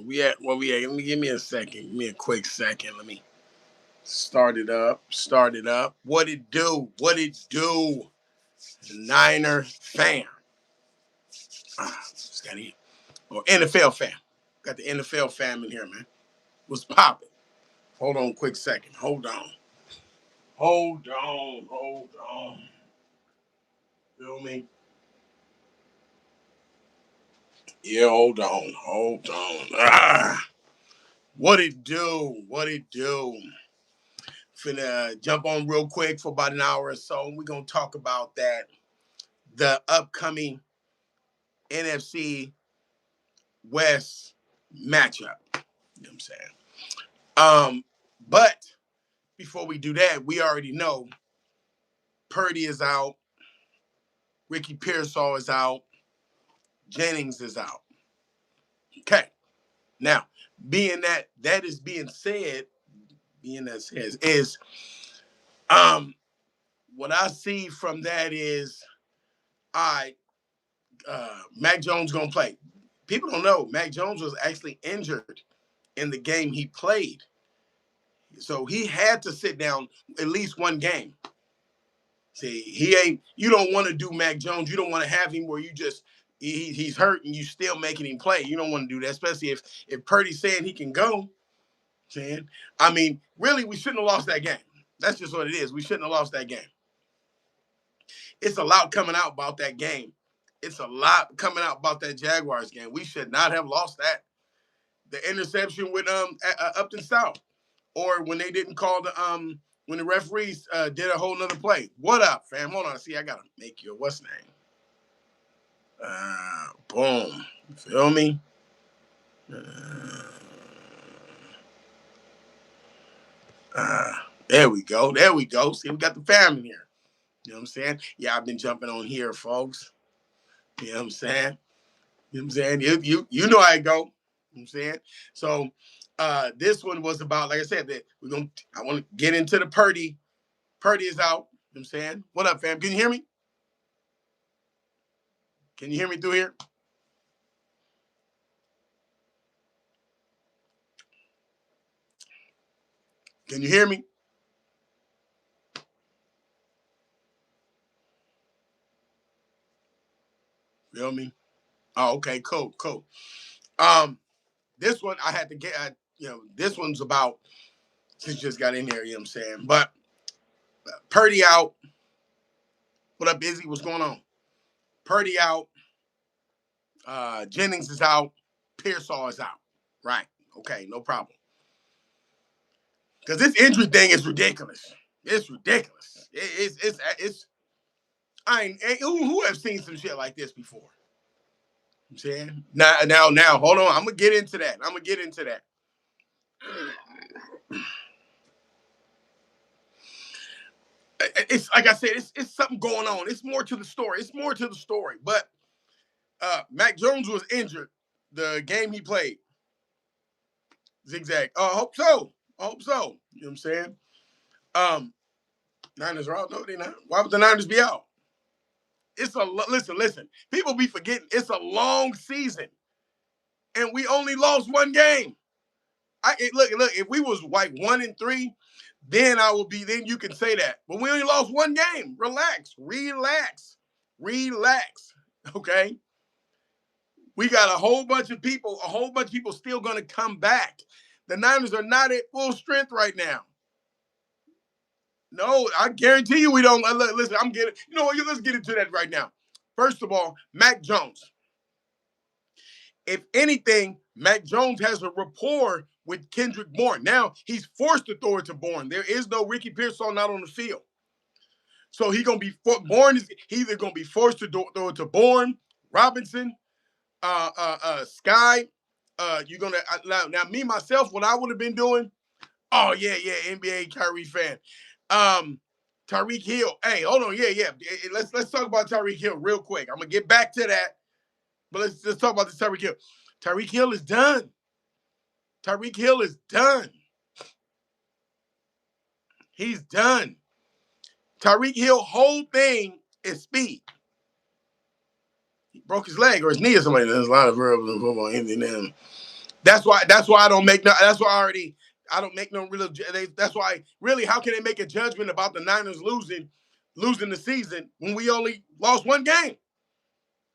Where we at? Let me give me a second. Give me a quick second. Let me start it up. Start it up. What it do? What it do? Niner fan. Just got here. Or NFL fan. Got the NFL fam in here, man. What's popping? Hold on, quick second. Hold on. Hold on. Hold on. Feel me? Yeah, hold on. Hold on. What it do? What it do? Finna jump on real quick for about an hour or so. We're going to talk about that. The upcoming NFC West matchup. You know what I'm saying? But before we do that, we already know Purdy is out. Ricky Pearsall is out. Jennings is out. Okay. Now, being that is being said, is what I see from that is Mac Jones gonna play. People don't know Mac Jones was actually injured in the game he played. So he had to sit down at least one game. See, you don't want to do Mac Jones. You don't want to have him where you just he's hurt and you still making him play. You don't want to do that, especially if Purdy's saying he can go. Saying, I mean, really, we shouldn't have lost that game. That's just what it is. We shouldn't have lost that game. It's a lot coming out about that game. It's a lot coming out about that Jaguars game. We should not have lost that. The interception with Upton South, or when they didn't call when the referees did a whole nother play. What up, fam? Hold on. See, I gotta make your what's name. Boom. Feel me? There we go. There we go. See, we got the fam in here. You know what I'm saying? Yeah, I've been jumping on here, folks. You know what I'm saying? You know what I'm saying? You know how I go. You know what I'm saying? So this one was about, like I said, that I want to get into the Purdy. Purdy is out. You know what I'm saying? What up, fam? Can you hear me? Can you hear me through here? Can you hear me? Feel me? Oh, okay, cool. This one I had to get, this one's about, since just got in here, you know what I'm saying? But Purdy out. What up, Izzy? What's going on? Purdy out. Jennings is out. Pearsall is out. Right. Okay, no problem. Because this injury thing is ridiculous. It's ridiculous. It's I ain't who have seen some shit like this before. I'm saying now, hold on. I'm gonna get into that. It's like I said, it's something going on. It's more to the story. But Mac Jones was injured the game he played. Zigzag. I hope so. You know what I'm saying? Niners are out. No, they're not. Why would the Niners be out? Listen. People be forgetting it's a long season, and we only lost one game. Look. If we was like 1-3, then I will be. Then you can say that. But we only lost one game. Relax. Okay. We got a whole bunch of people still going to come back. The Niners are not at full strength right now. No, I guarantee you we don't. Listen, you know what? Let's get into that right now. First of all, Mac Jones. If anything, Mac Jones has a rapport with Kendrick Bourne. Now, he's forced to throw it to Bourne. There is no Ricky Pearsall not on the field. So he's going to be, Bourne is either going to be forced to throw it to Bourne, Robinson, Sky. You're going to, now me, myself, what I would have been doing, oh, yeah, NBA Kyrie fan. Tyreek Hill. Hey, hold on. Yeah. Let's talk about Tyreek Hill real quick. I'm gonna get back to that, but let's talk about the Tyreek Hill. Tyreek Hill is done. He's done. Tyreek Hill whole thing is speed. He broke his leg or his knee or something. There's a lot of verbs in football. That's why I don't make no. That's why I don't make no real. That's why really, how can they make a judgment about the Niners losing the season when we only lost one game?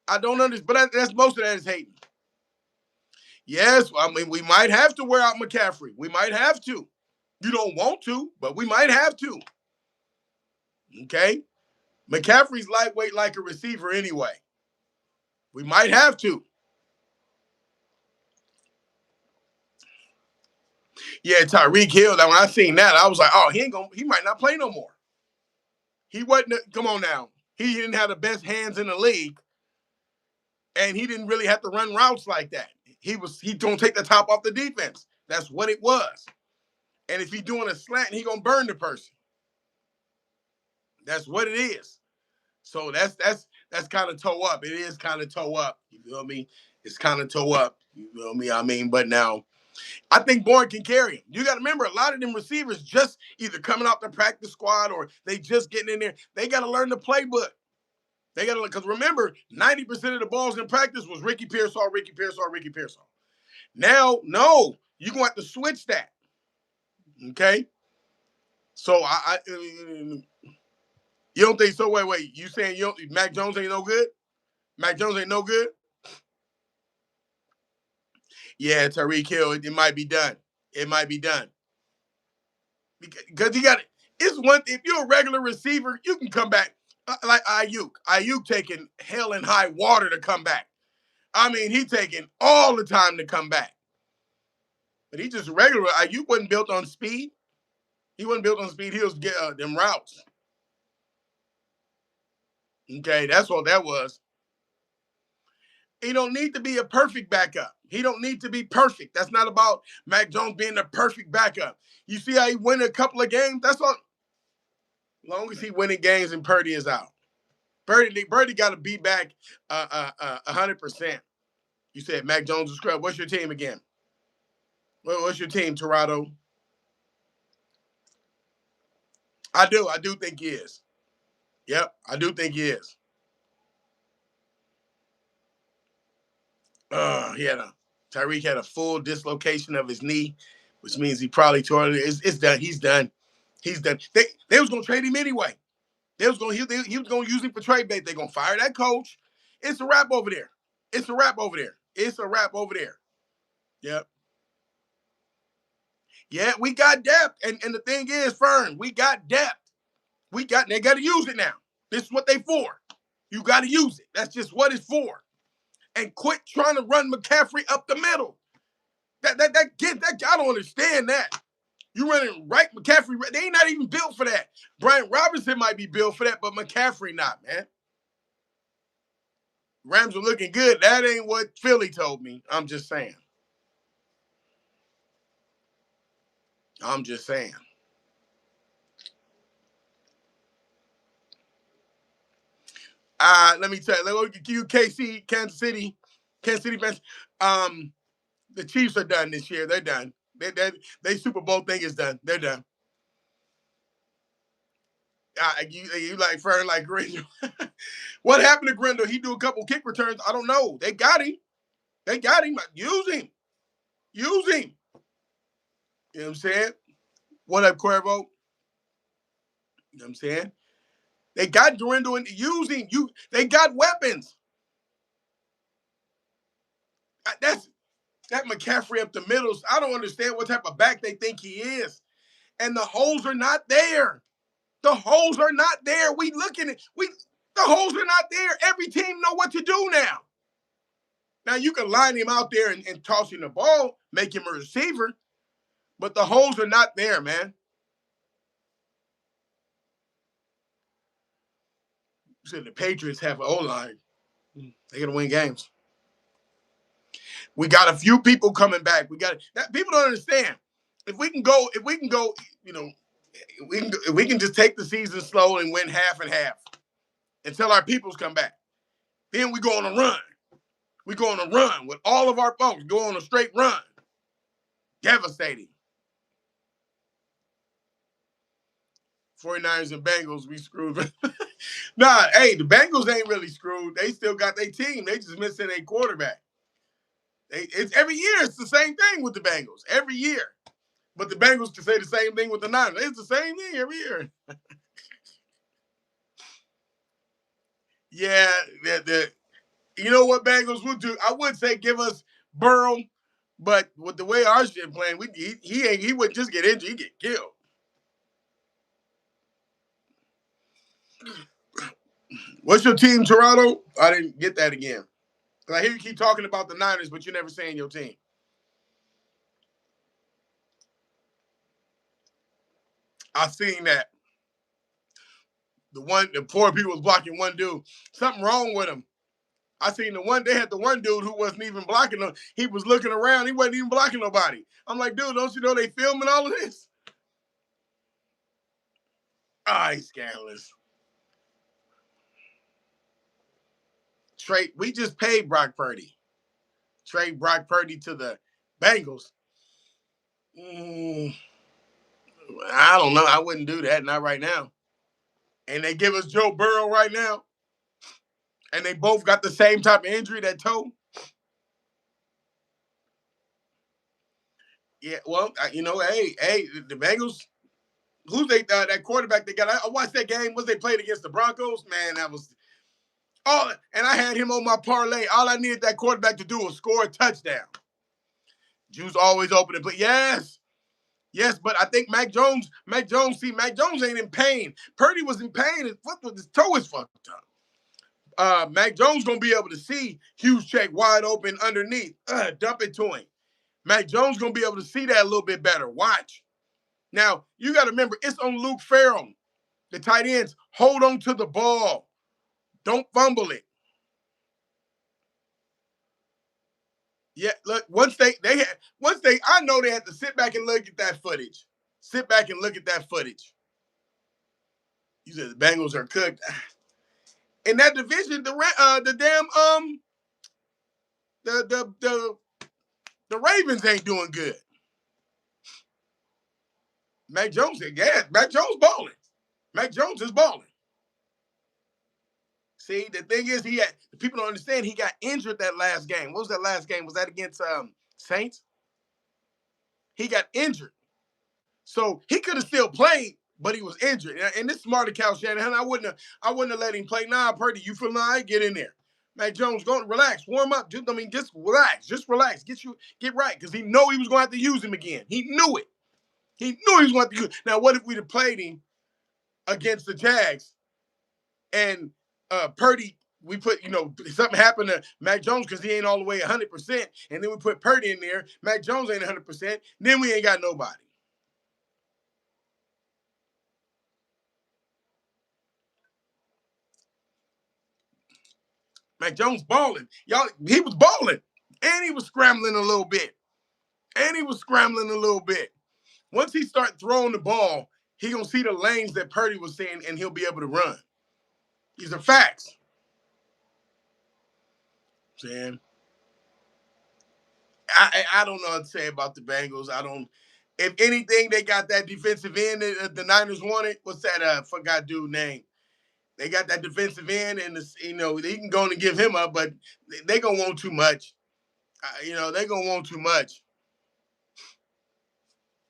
I don't understand. But that's most of that is hating. Yes, I mean we might have to wear out McCaffrey. We might have to. You don't want to, but we might have to. Okay, McCaffrey's lightweight like a receiver anyway. We might have to. Yeah, Tyreek Hill. That when I seen that, I was like, oh, he might not play no more. He wasn't. Come on now. He didn't have the best hands in the league, and he didn't really have to run routes like that. He don't take the top off the defense. That's what it was. And if he's doing a slant, he gonna burn the person. That's what it is. So that's kind of toe up. It is kind of toe up. You feel me? It's kind of toe up. You feel me? I mean, but now I think Bourne can carry him. You got to remember, a lot of them receivers just either coming off the practice squad or they just getting in there. They got to learn the playbook. They got to, because remember, 90% of the balls in practice was Ricky Pearsall, Ricky Pearsall, Ricky Pearsall. Now, no, you're going to have to switch that. Okay? So, you don't think so? Wait. You saying Mac Jones ain't no good? Mac Jones ain't no good? Yeah, Tyreek Hill, it might be done. It might be done. Because you got it. It's one. If you're a regular receiver, you can come back like Ayuk. Ayuk taking hell and high water to come back. I mean, he taking all the time to come back. But he just regular. Ayuk wasn't built on speed. He wasn't built on speed. He was them routes. Okay, that's what that was. He don't need to be a perfect backup. He don't need to be perfect. That's not about Mac Jones being the perfect backup. You see how he win a couple of games? That's all. As long as he winning games and Purdy is out. Purdy got to be back 100%. You said Mac Jones is scrub. What's your team again? What's your team, Toronto? I do think he is. Yep, I do think he is. Tyreek had a full dislocation of his knee, which means he probably tore it. It's done. He's done. He's done. They was gonna trade him anyway. He was gonna use him for trade bait. They're gonna fire that coach. It's a wrap over there. It's a wrap over there. It's a wrap over there. Yep. Yeah, we got depth. And the thing is, Fern, we got depth. They gotta use it now. This is what they for. You gotta use it. That's just what it's for. And quit trying to run McCaffrey up the middle. That I don't understand that. You running right McCaffrey. They ain't not even built for that. Brian Robinson might be built for that, but McCaffrey not, man. Rams are looking good. That ain't what Philly told me. I'm just saying. I'm just saying. Let me tell you. Let me give you Kansas City fans. The Chiefs are done this year. They're done. They Super Bowl thing is done. They're done. You like Fern like Grindle. What happened to Grindle? He do a couple kick returns. I don't know. They got him. Use him. Use him. You know what I'm saying? What up, Cuervo? You know what I'm saying? They got Grindle and using you. They got weapons. That's that McCaffrey up the middle. I don't understand what type of back they think he is. And the holes are not there. The holes are not there. We looking at the holes are not there. Every team know what to do now. Now you can line him out there and toss him the ball, make him a receiver, but the holes are not there, man. You said the Patriots have an O-line. They're gonna win games. We got a few people coming back. We got that. People don't understand. If we can go, you know, if we can just take the season slow and win half and half until our peoples come back. Then we go on a run. We go on a run with all of our folks. Go on a straight run. Devastating. 49ers and Bengals, we screwed. Hey, the Bengals ain't really screwed. They still got their team. They just missing a quarterback. It's every year. It's the same thing with the Bengals every year. But the Bengals can say the same thing with the Niners. It's the same thing every year. Yeah, you know what Bengals would do? I would say give us Burrow, but with the way our shit playing, he wouldn't just get injured, he'd get killed. What's your team, Toronto? I didn't get that again. Because I hear you keep talking about the Niners, but you're never saying your team. I seen that. The poor people was blocking one dude. Something wrong with him. I seen they had the one dude who wasn't even blocking them. He was looking around. He wasn't even blocking nobody. I'm like, dude, don't you know they filming all of this? He's scandalous. We just paid Brock Purdy. Trade Brock Purdy to the Bengals. I don't know. I wouldn't do that. Not right now. And they give us Joe Burrow right now. And they both got the same type of injury, that toe. Yeah, well, hey, the Bengals, that quarterback they got? I watched that game. Was they played against the Broncos? Man, that was all. And I had him on my parlay. All I needed that quarterback to do was score a touchdown. Juice always open and play. Yes, but I think Mac Jones ain't in pain. Purdy was in pain. His toe is fucked up. Mac Jones gonna be able to see huge check wide open underneath. Dump it to him. Mac Jones gonna be able to see that a little bit better. Watch. Now, you got to remember, it's on Luke Farrell. The tight ends, hold on to the ball. Don't fumble it. Yeah, look, I know they had to sit back and look at that footage. Sit back and look at that footage. You said the Bengals are cooked. In that division, the Ravens ain't doing good. Mac Jones balling. Mac Jones is balling. See, the thing is, people don't understand. He got injured that last game. What was that last game? Was that against Saints? He got injured, so he could have still played, but he was injured. And this smarter Cal Shanahan, I wouldn't have let him play. Nah, Purdy, you feeling all right? Get in there. Mac Jones, go relax, warm up. Just relax, get right, because he know he was going to have to use him again. He knew it. He knew he was going to have to use. Now, what if we'd have played him against the Jags and Purdy? We put, something happened to Mac Jones because he ain't all the way 100%, and then we put Purdy in there. Mac Jones ain't 100%. Then we ain't got nobody. Mac Jones balling. He was balling. And he was scrambling a little bit. Once he start throwing the ball, he gonna see the lanes that Purdy was seeing, and he'll be able to run. These are facts. Saying, I don't know what to say about the Bengals. I don't. If anything, they got that defensive end that the Niners wanted. What's that? Forgot dude's name. They got that defensive end, and they can go and give him up, but they gonna want too much. They gonna want too much.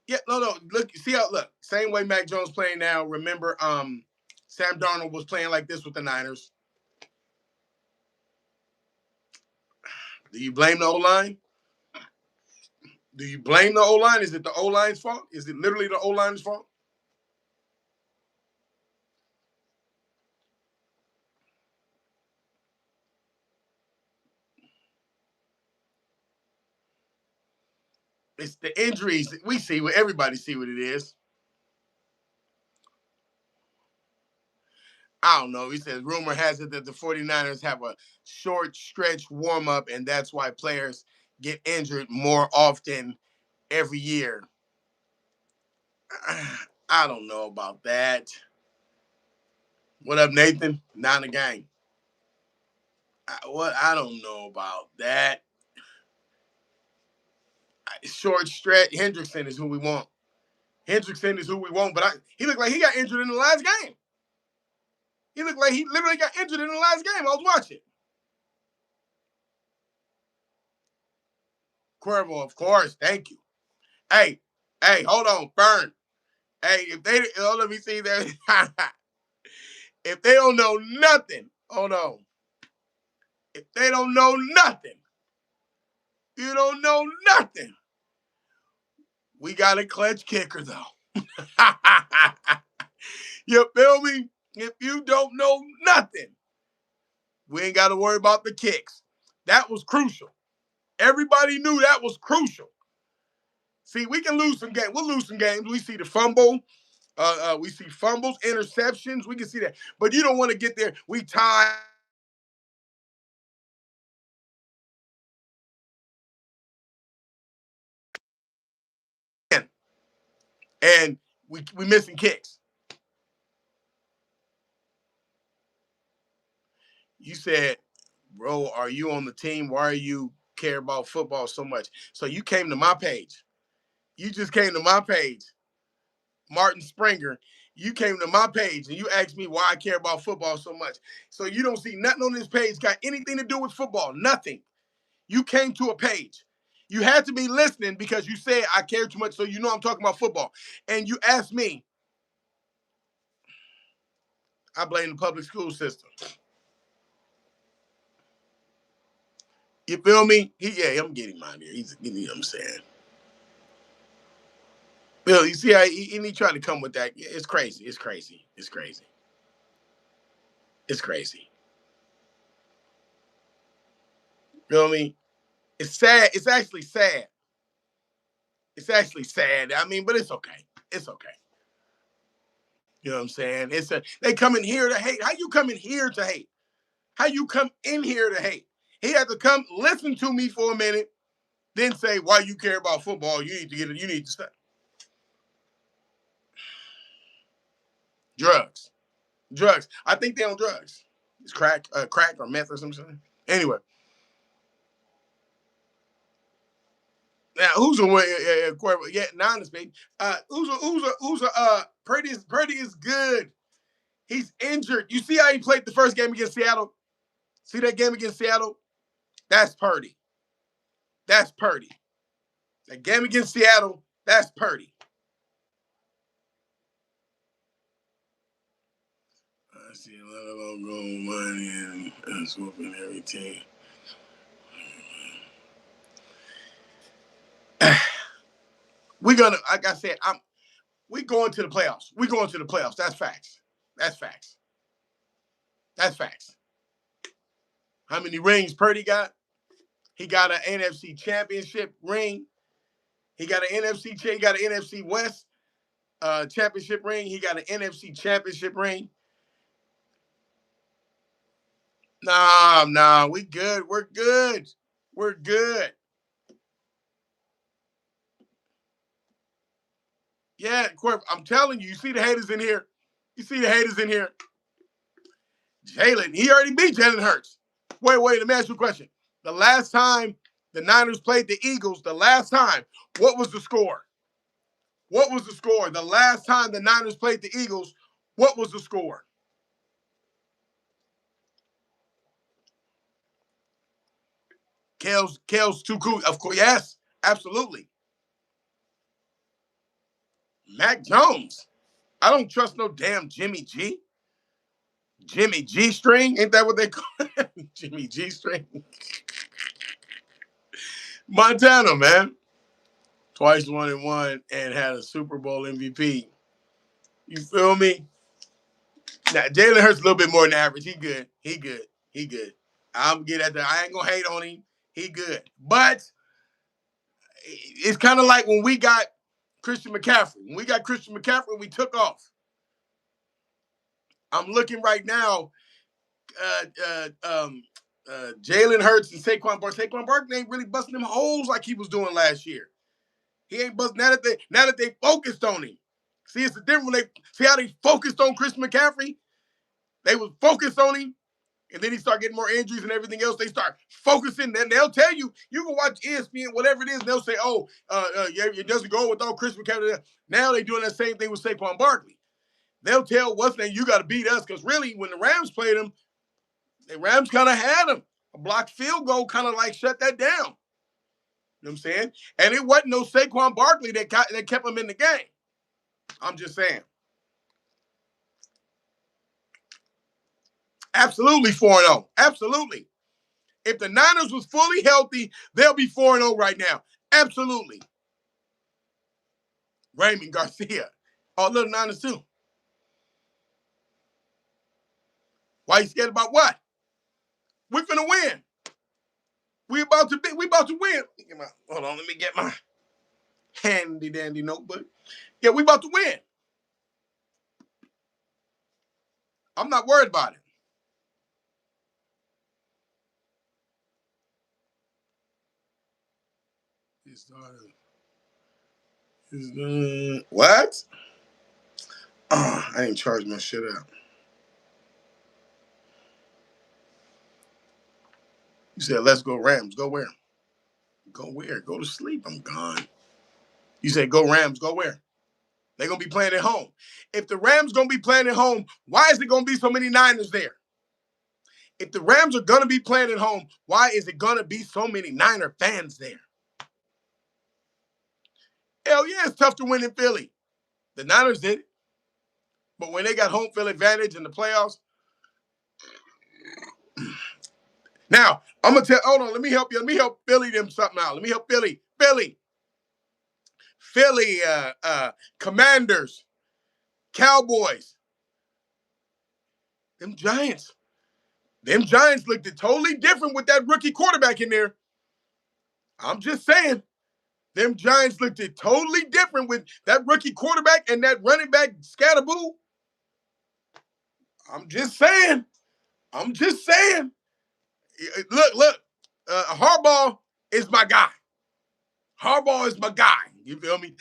Yeah, no. Look. Same way Mac Jones playing now. Remember, Sam Darnold was playing like this with the Niners. Do you blame the O-line? Do you blame the O-line? Is it the O-line's fault? Is it literally the O-line's fault? It's the injuries. We see what everybody see what it is. I don't know. He says, rumor has it that the 49ers have a short stretch warm-up, and that's why players get injured more often every year. I don't know about that. What up, Nathan? Not a gang. I don't know about that. Short stretch. Hendrickson is who we want. But he looked like he got injured in the last game. He looked like he literally got injured in the last game. I was watching. Cuervo, of course. Thank you. Hey, hold on, Burn. Hey, if they let me see that. If they don't know nothing, hold on. If they don't know nothing, you don't know nothing. We got a clutch kicker though. You feel me? If you don't know nothing, we ain't got to worry about the kicks. That was crucial. Everybody knew that was crucial. See, we can lose some games. We'll lose some games. We see the fumble. We see fumbles, interceptions. We can see that. But you don't want to get there. We tie. And we missing kicks. You said, bro, are you on the team? Why are you care about football so much? So you came to my page. You just came to my page, Martin Springer. You came to my page and you asked me why I care about football so much. So you don't see nothing on this page got anything to do with football. Nothing. You came to a page. You had to be listening because you said I care too much, so you know I'm talking about football. And you asked me. I blame the public school system. You feel me? I'm getting mine here. You know what I'm saying? Bill, you see how he tried to come with that? It's crazy. It's crazy. It's crazy. It's crazy. You know what I mean? It's sad. It's actually sad. It's actually sad. I mean, but it's okay. It's okay. You know what I'm saying? They come in here to hate. How you come in here to hate? How you come in here to hate? He had to come listen to me for a minute, then say, why you care about football? You need to get it. You need to stop. Drugs. Drugs. I think they're on drugs. It's crack or meth or something. Anyway. Now who's a yeah, Niners, baby. Purdy is good. He's injured. You see how he played the first game against Seattle? See that game against Seattle? That's Purdy. That's Purdy. That game against Seattle, that's Purdy. I see a lot of ongoing money and swooping every team. We're gonna, like I said, we going to the playoffs. We going to the playoffs. That's facts. That's facts. That's facts. How many rings Purdy got? He got an NFC championship ring. He got an NFC West championship ring. He got an NFC championship ring. Nah, we good. We're good. We're good. Yeah, I'm telling you, you see the haters in here. You see the haters in here. Jalen, he already beat Jalen Hurts. Wait, let me ask you a question. The last time the Niners played the Eagles, what was the score? What was the score? The last time the Niners played the Eagles, what was the score? Kale's too cool. Of course, yes, absolutely. Mac Jones. I don't trust no damn Jimmy G. Jimmy G string? Ain't that what they call it? Jimmy G string. Montana, man. Twice 1-1 and had a Super Bowl MVP. You feel me? Now Jalen Hurts a little bit more than average. He good. He good. I'm good at that. I ain't gonna hate on him. He good. But it's kind of like when we got Christian McCaffrey. When we got Christian McCaffrey, we took off. I'm looking right now. Jalen Hurts and Saquon Barkley. Saquon Barkley ain't really busting them holes like he was doing last year. He ain't busting now that they focused on him. See, it's the difference. When they see how they focused on Christian McCaffrey. They was focused on him, and then he start getting more injuries and everything else. They start focusing. Then they'll tell you, you can watch ESPN, whatever it is, and they'll say, yeah, it doesn't go without Christian McCaffrey. Now they doing that same thing with Saquon Barkley. They'll tell what's name, you got to beat us, because really, when the Rams played him, the Rams kind of had him. A blocked field goal kind of like shut that down. You know what I'm saying? And it wasn't no Saquon Barkley that kept him in the game. I'm just saying. Absolutely 4-0. Absolutely. If the Niners was fully healthy, they'll be 4-0 right now. Absolutely. Raymond Garcia. Oh, little Niners too. Why you scared about what? We're finna win. We about to win. Hold on, let me get my handy dandy notebook. Yeah, we about to win. I'm not worried about it. What? Oh, I ain't charged my shit out. You said, let's go Rams. Go where? Go where? Go to sleep. I'm gone. You said, go Rams. Go where? They're going to be playing at home. If the Rams going to be playing at home, why is there going to be so many Niners there? If the Rams are going to be playing at home, why is it going to be so many Niner fans there? Hell yeah, it's tough to win in Philly. The Niners did it. But when they got home field advantage in the playoffs, now, I'm going to tell, hold on, let me help you. Let me help Philly them something out. Let me help Philly. Philly, Commanders, Cowboys, them Giants. Them Giants looked totally different with that rookie quarterback in there. I'm just saying. Them Giants looked totally different with that rookie quarterback and that running back Scatterboo. I'm just saying. Look. Harbaugh is my guy. Harbaugh is my guy. You feel me?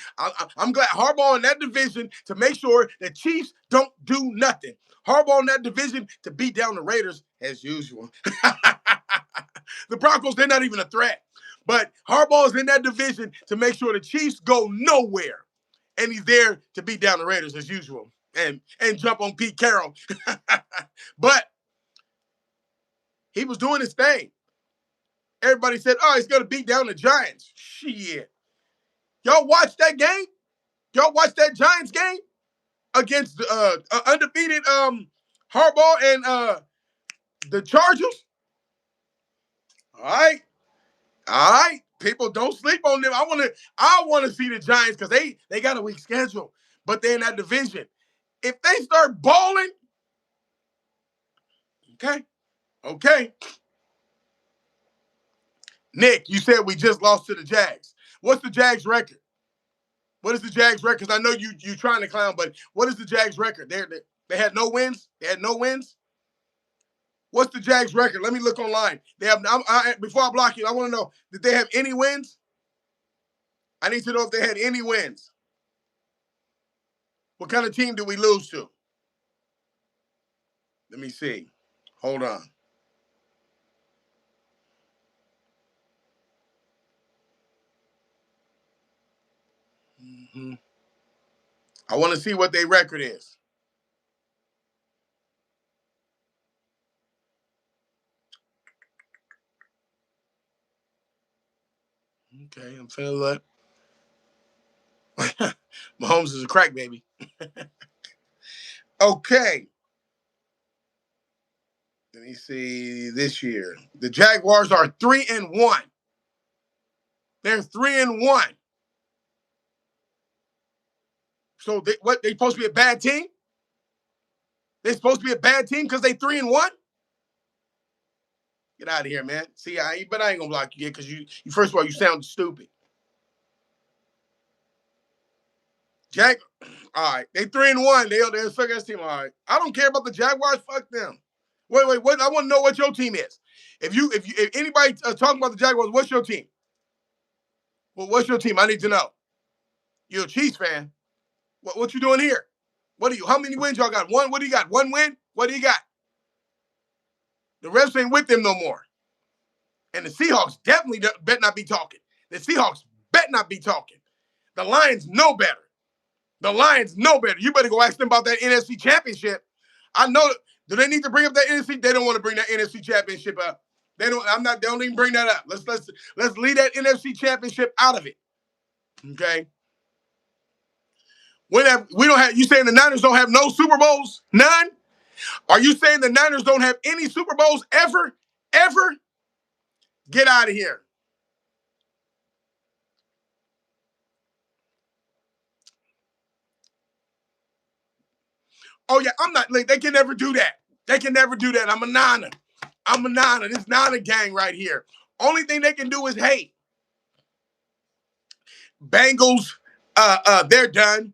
I'm glad Harbaugh in that division to make sure the Chiefs don't do nothing. Harbaugh in that division to beat down the Raiders as usual. The Broncos, they're not even a threat. But Harbaugh is in that division to make sure the Chiefs go nowhere. And he's there to beat down the Raiders as usual and jump on Pete Carroll. But he was doing his thing. Everybody said, oh, he's going to beat down the Giants. Shit. Y'all watch that game? Y'all watch that Giants game against undefeated Harbaugh and the Chargers? All right. People don't sleep on them. I want to see the Giants because they got a weak schedule, but they're in that division. If they start balling, okay. Nick, you said we just lost to the Jags. What's the Jags record? What is the Jags record? Because I know you trying to clown, but what is the Jags record? They had no wins. They had no wins. What's the Jags record? Let me look online. They have. Before I block you, I want to know, did they have any wins? I need to know if they had any wins. What kind of team did we lose to? Let me see. Hold on. Mm-hmm. I want to see what their record is. Okay, I'm feeling like Mahomes is a crack baby. Okay. Let me see this year. The Jaguars are 3-1. They're 3-1. So they supposed to be a bad team? They supposed to be a bad team because they 3-1? Get out of here, man. See, but I ain't gonna block you yet because you first of all, you sound stupid. All right. They 3-1. They're a suck ass team. All right. I don't care about the Jaguars. Fuck them. Wait. What? I want to know what your team is. If anybody talking about the Jaguars, what's your team? Well, what's your team? I need to know. You're a Chiefs fan. What you doing here? What are you? How many wins y'all got? One. What do you got? One win? What do you got? The refs ain't with them no more. And the Seahawks definitely bet not be talking. The Seahawks bet not be talking. The Lions know better. You better go ask them about that NFC Championship. I know. Do they need to bring up that NFC? They don't want to bring that NFC Championship up. They don't. I'm not. They don't even bring that up. Let's leave that NFC Championship out of it. Okay. Whenever we don't have. You saying the Niners don't have no Super Bowls? None. Are you saying the Niners don't have any Super Bowls ever? Ever? Get out of here. Oh yeah, I'm not. Like, they can never do that. They can never do that. I'm a Niner. I'm a Niner. This Niner gang right here. Only thing they can do is hate. Bengals, they're done.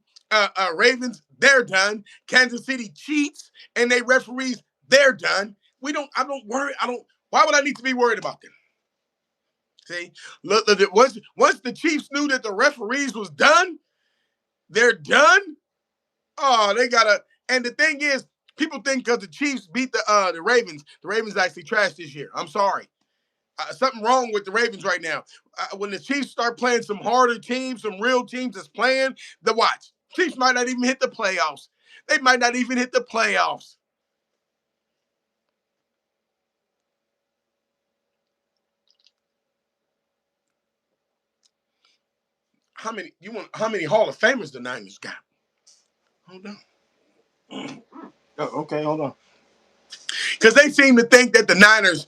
Ravens, they're done. Kansas City Chiefs and they referees, they're done. I don't worry. Why would I need to be worried about them? See, look, once the Chiefs knew that the referees was done, they're done. Oh, they gotta. And the thing is, people think because the Chiefs beat the Ravens actually trashed this year. I'm sorry. Something wrong with the Ravens right now. When the Chiefs start playing some harder teams, some real teams that's playing, the watch. Chiefs might not even hit the playoffs. They might not even hit the playoffs. How many Hall of Famers the Niners got? Hold on. Oh, okay, hold on. Because they seem to think that the Niners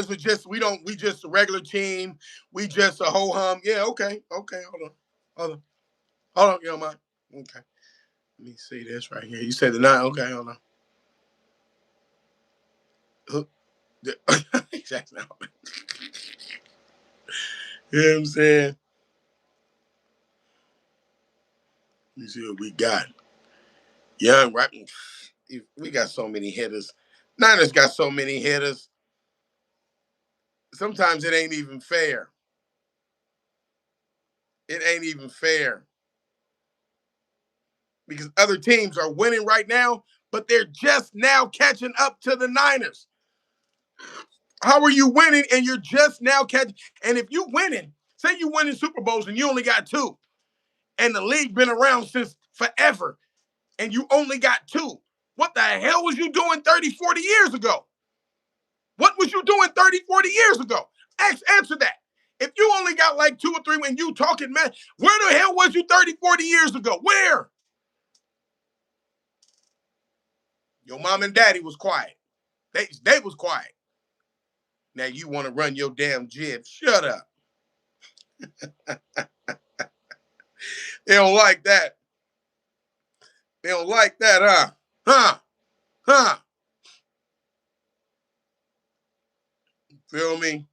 were we just a regular team. We just a ho hum. Yeah, okay, hold on, you don't mind. Okay, let me see this right here. You said the nine. Okay, hold on. Exactly. You know what I'm saying? Let me see what we got. Young, right? We got so many hitters. Niners got so many hitters. Sometimes it ain't even fair. It ain't even fair because other teams are winning right now, but they're just now catching up to the Niners. How are you winning and you're just now catching? And if you winning, say you winning Super Bowls and you only got two, and the league been around since forever, and you only got two. What the hell was you doing 30, 40 years ago? What was you doing 30, 40 years ago? Answer that. If you only got like two or three when you talking, man, where the hell was you 30, 40 years ago? Where? Your mom and daddy was quiet. They was quiet. Now you want to run your damn jib. Shut up. They don't like that. They don't like that, huh? Huh? Huh? Feel me?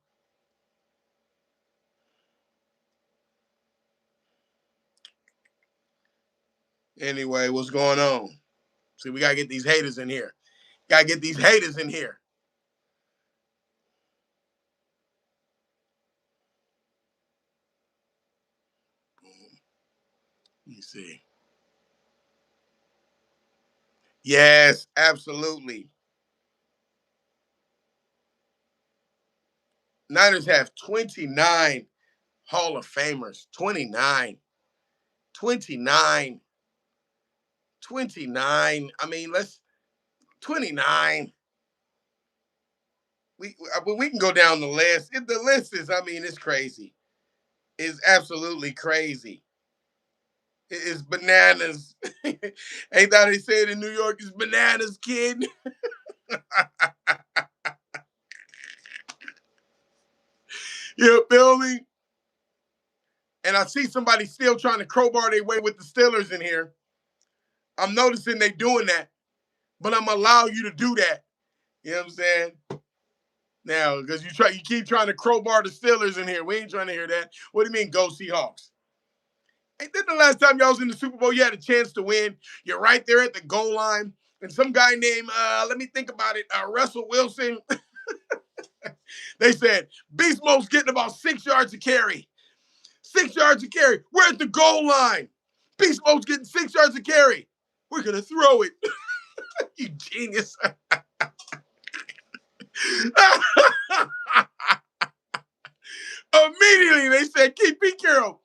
Anyway, what's going on? See, we gotta get these haters in here. Gotta get these haters in here. Let me see. Yes, absolutely. Niners have 29 Hall of Famers. 29. 29. 29. I mean, let's 29. We can go down the list. If the list is, I mean, it's crazy. It's absolutely crazy. It's bananas. Ain't that they said in New York? It's bananas, kid. You feel me? And I see somebody still trying to crowbar their way with the Steelers in here. I'm noticing they doing that, but I'm gonna allow you to do that. You know what I'm saying? Now, because you keep trying to crowbar the Steelers in here. We ain't trying to hear that. What do you mean, go Seahawks? Ain't that the last time y'all was in the Super Bowl? You had a chance to win. You're right there at the goal line, and some guy named let me think about it, Russell Wilson. They said Beast Mode's getting about 6 yards to carry. 6 yards to carry. We're at the goal line. Beast Mode's getting 6 yards to carry. We're gonna throw it. You genius. Immediately they said, keep Pete Carroll.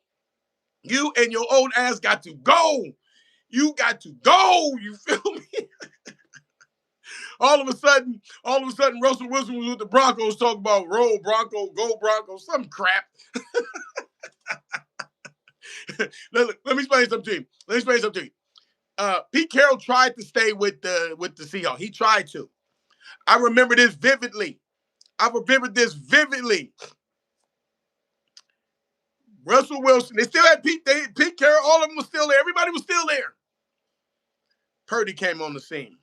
You and your old ass got to go. You got to go. You feel me? all of a sudden, Russell Wilson was with the Broncos talking about roll Bronco, go Broncos, some crap. Let me explain something to you. Pete Carroll tried to stay with the Seahawks. He tried to. I remember this vividly. Russell Wilson, they still had Pete Carroll, all of them was still there. Everybody was still there. Purdy came on the scene.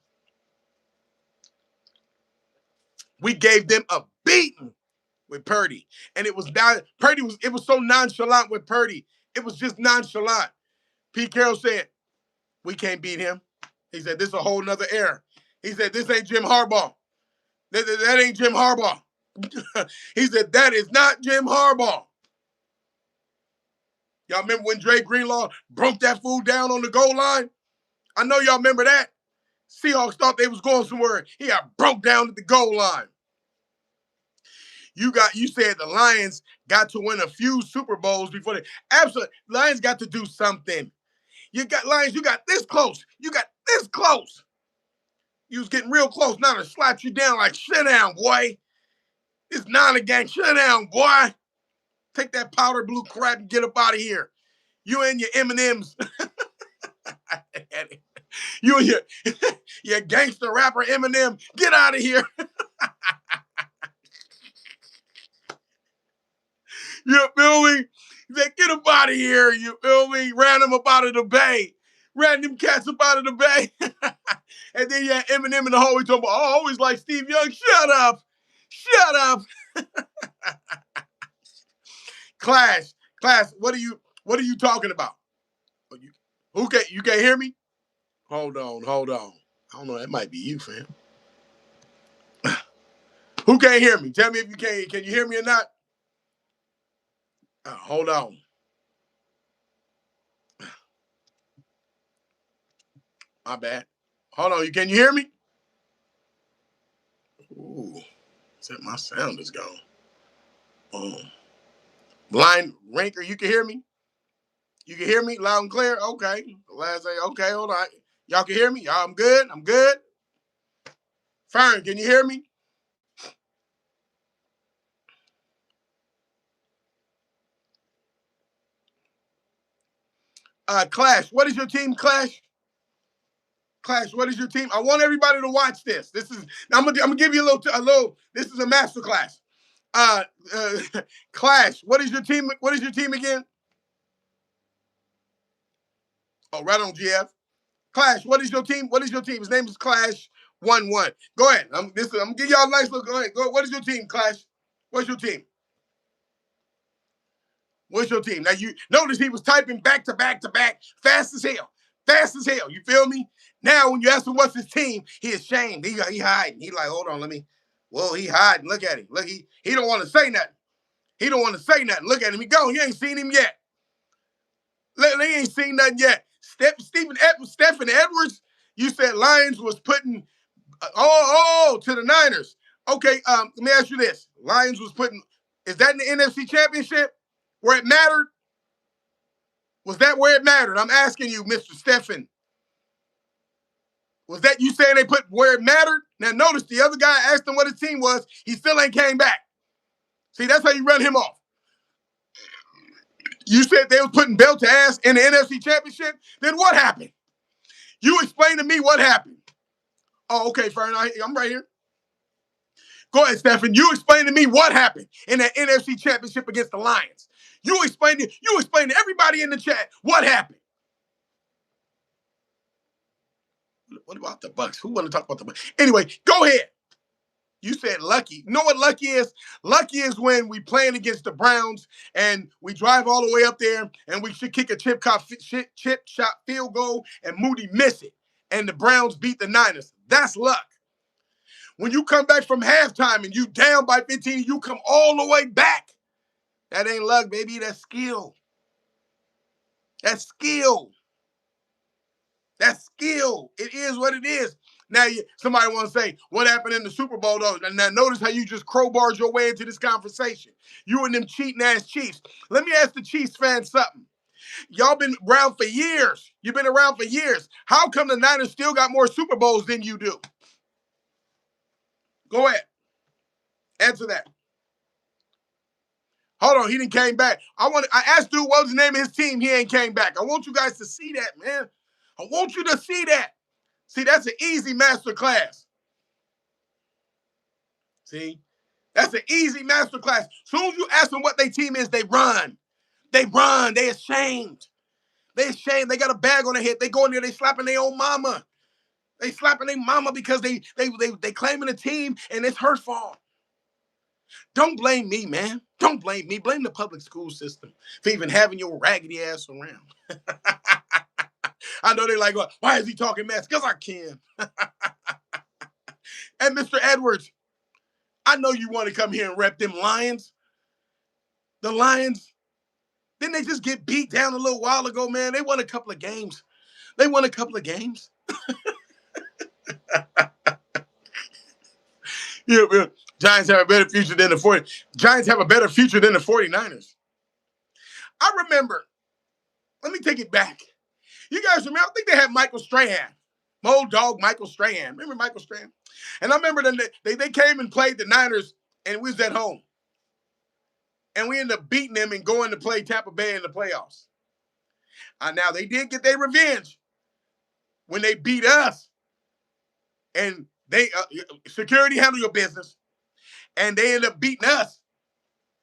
We gave them a beating with Purdy. And it was so nonchalant with Purdy. It was just nonchalant. Pete Carroll said, we can't beat him. He said, this is a whole nother era. He said, this ain't Jim Harbaugh. That ain't Jim Harbaugh. He said, that is not Jim Harbaugh. Y'all remember when Dre Greenlaw broke that fool down on the goal line? I know y'all remember that. Seahawks thought they was going somewhere. He got broke down at the goal line. You said the Lions got to win a few Super Bowls before they absolutely Lions got to do something. Lions, you got this close. You got this close. You was getting real close. Now to slap you down like, sit down, boy. It's not a gang. Sit down, boy. Take that powder blue crap and get up out of here. You and your M&Ms. You and your gangster rapper Eminem. Get out of here. You feel me? He said, get up out of here. You feel me? Ran them up out of the bay. Ran them cats up out of the bay. And then you had Eminem in the hallway talking about, I always like Steve Young. Shut up. Shut up. Clash, what are you talking about? You can't hear me? Hold on. I don't know, that might be you, fam. Who can't hear me? Tell me if you can. Can you hear me or not? Hold on. My bad. Hold on. Can you hear me? Ooh, except my sound is gone. Blind Ranker, you can hear me? You can hear me loud and clear? Okay. Last say, okay, hold on. Y'all can hear me? Y'all, I'm good. Fern, can you hear me? Clash, what is your team, Clash? Clash, what is your team? I want everybody to watch this. I'm gonna give you a little. This is a master class. Clash, what is your team? What is your team again? Oh, right on, GF. Clash, what is your team? What is your team? His name is Clash 1-1. Go ahead. I'm gonna give y'all a nice look. Go ahead. What is your team, Clash? What's your team? What's your team? Now you notice he was typing back to back, fast as hell. You feel me? Now when you ask him what's his team, he ashamed. He hiding. He like, hold on, he hiding. Look at him. Look, he don't want to say nothing. Look at him. He gone. You ain't seen him yet. They ain't seen nothing yet. Stephen Edwards, you said Lions was putting to the Niners. Okay, let me ask you this. Lions was putting, is that in the NFC Championship where it mattered? Was that where it mattered? I'm asking you, Mr. Stephen. Was that you saying they put where it mattered? Now notice the other guy asked him what his team was. He still ain't came back. See, that's how you run him off. You said they was putting belt to ass in the NFC Championship. Then what happened? You explain to me what happened. Oh, okay, Fern, I'm right here. Go ahead, Stephen. You explain to me what happened in that NFC Championship against the Lions. You explain to everybody in the chat what happened. What about the Bucs? Who want to talk about the Bucs? Anyway, go ahead. You said lucky. You know what lucky is? Lucky is when we playing against the Browns and we drive all the way up there and we should kick a chip shot field goal and Moody miss it. And the Browns beat the Niners. That's luck. When you come back from halftime and you down by 15, you come all the way back. That ain't luck, baby. That's skill. That's skill. That's skill. It is what it is. Now, somebody want to say, what happened in the Super Bowl, though? Now, notice how you just crowbarred your way into this conversation. You and them cheating-ass Chiefs. Let me ask the Chiefs fans something. Y'all been around for years. You've been around for years. How come the Niners still got more Super Bowls than you do? Go ahead. Answer that. Hold on, he didn't came back. I asked dude what was the name of his team. He ain't came back. I want you guys to see that, man. I want you to see that. See, that's an easy master class. See, that's an easy master class. Soon as you ask them what their team is, they run. They run. They ashamed. They ashamed. They got a bag on their head. They go in there. They slapping their own mama. They slapping their mama because they claiming a team and it's her fault. Don't blame me, man. Don't blame me. Blame the public school system for even having your raggedy ass around. I know they're like, well, why is he talking mess? Because I can. And Mr. Edwards, I know you want to come here and rep them Lions. The Lions, didn't they just get beat down a little while ago, man? They won a couple of games. Yeah. Giants have a better future than the 40. Giants have a better future than the 49ers. I remember, let me take it back. You guys remember, I think they had Michael Strahan. My old dog, Michael Strahan. Remember Michael Strahan? And I remember they came and played the Niners, and we was at home. And we ended up beating them and going to play Tampa Bay in the playoffs. Now, they did get their revenge when they beat us. And they security handle your business. And they ended up beating us.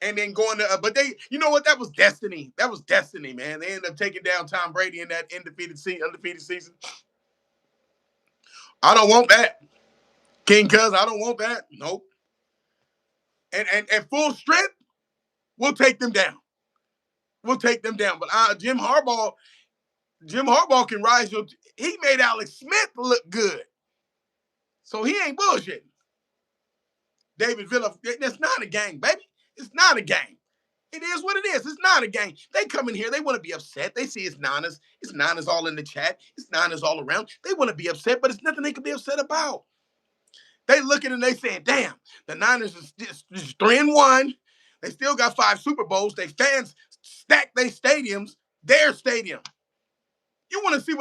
And then going to, but they, you know what? That was destiny. That was destiny, man. They ended up taking down Tom Brady in that undefeated season. I don't want that. King Cuz, I don't want that. Nope. And full strength, we'll take them down. But Jim Harbaugh can rise. He made Alex Smith look good. So he ain't bullshitting. David Villa, it's not a game, baby. It's not a game. It is what it is. It's not a game. They come in here. They want to be upset. They see it's Niners. It's Niners all in the chat. It's Niners all around. They want to be upset, but it's nothing they can be upset about. They looking and they saying, damn, the Niners is just 3-1. They still got 5 Super Bowls. They fans stack their stadiums, their stadium. You want to see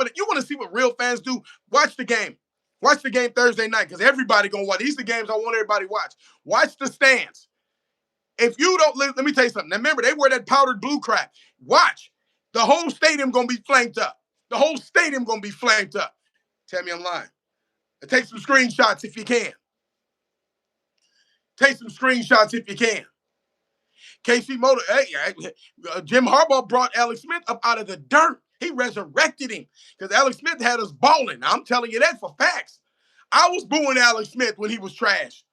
what real fans do? Watch the game. Watch the game Thursday night because everybody going to watch. These are the games I want everybody to watch. Watch the stands. If you don't, let me tell you something. Now remember, they wear that powdered blue crap. Watch. The whole stadium going to be flamed up. The whole stadium going to be flamed up. Tell me I'm lying. Take some screenshots if you can. Take some screenshots if you can. KC Motor, Jim Harbaugh brought Alex Smith up out of the dirt. He resurrected him because Alex Smith had us balling. I'm telling you that for facts. I was booing Alex Smith when he was trash.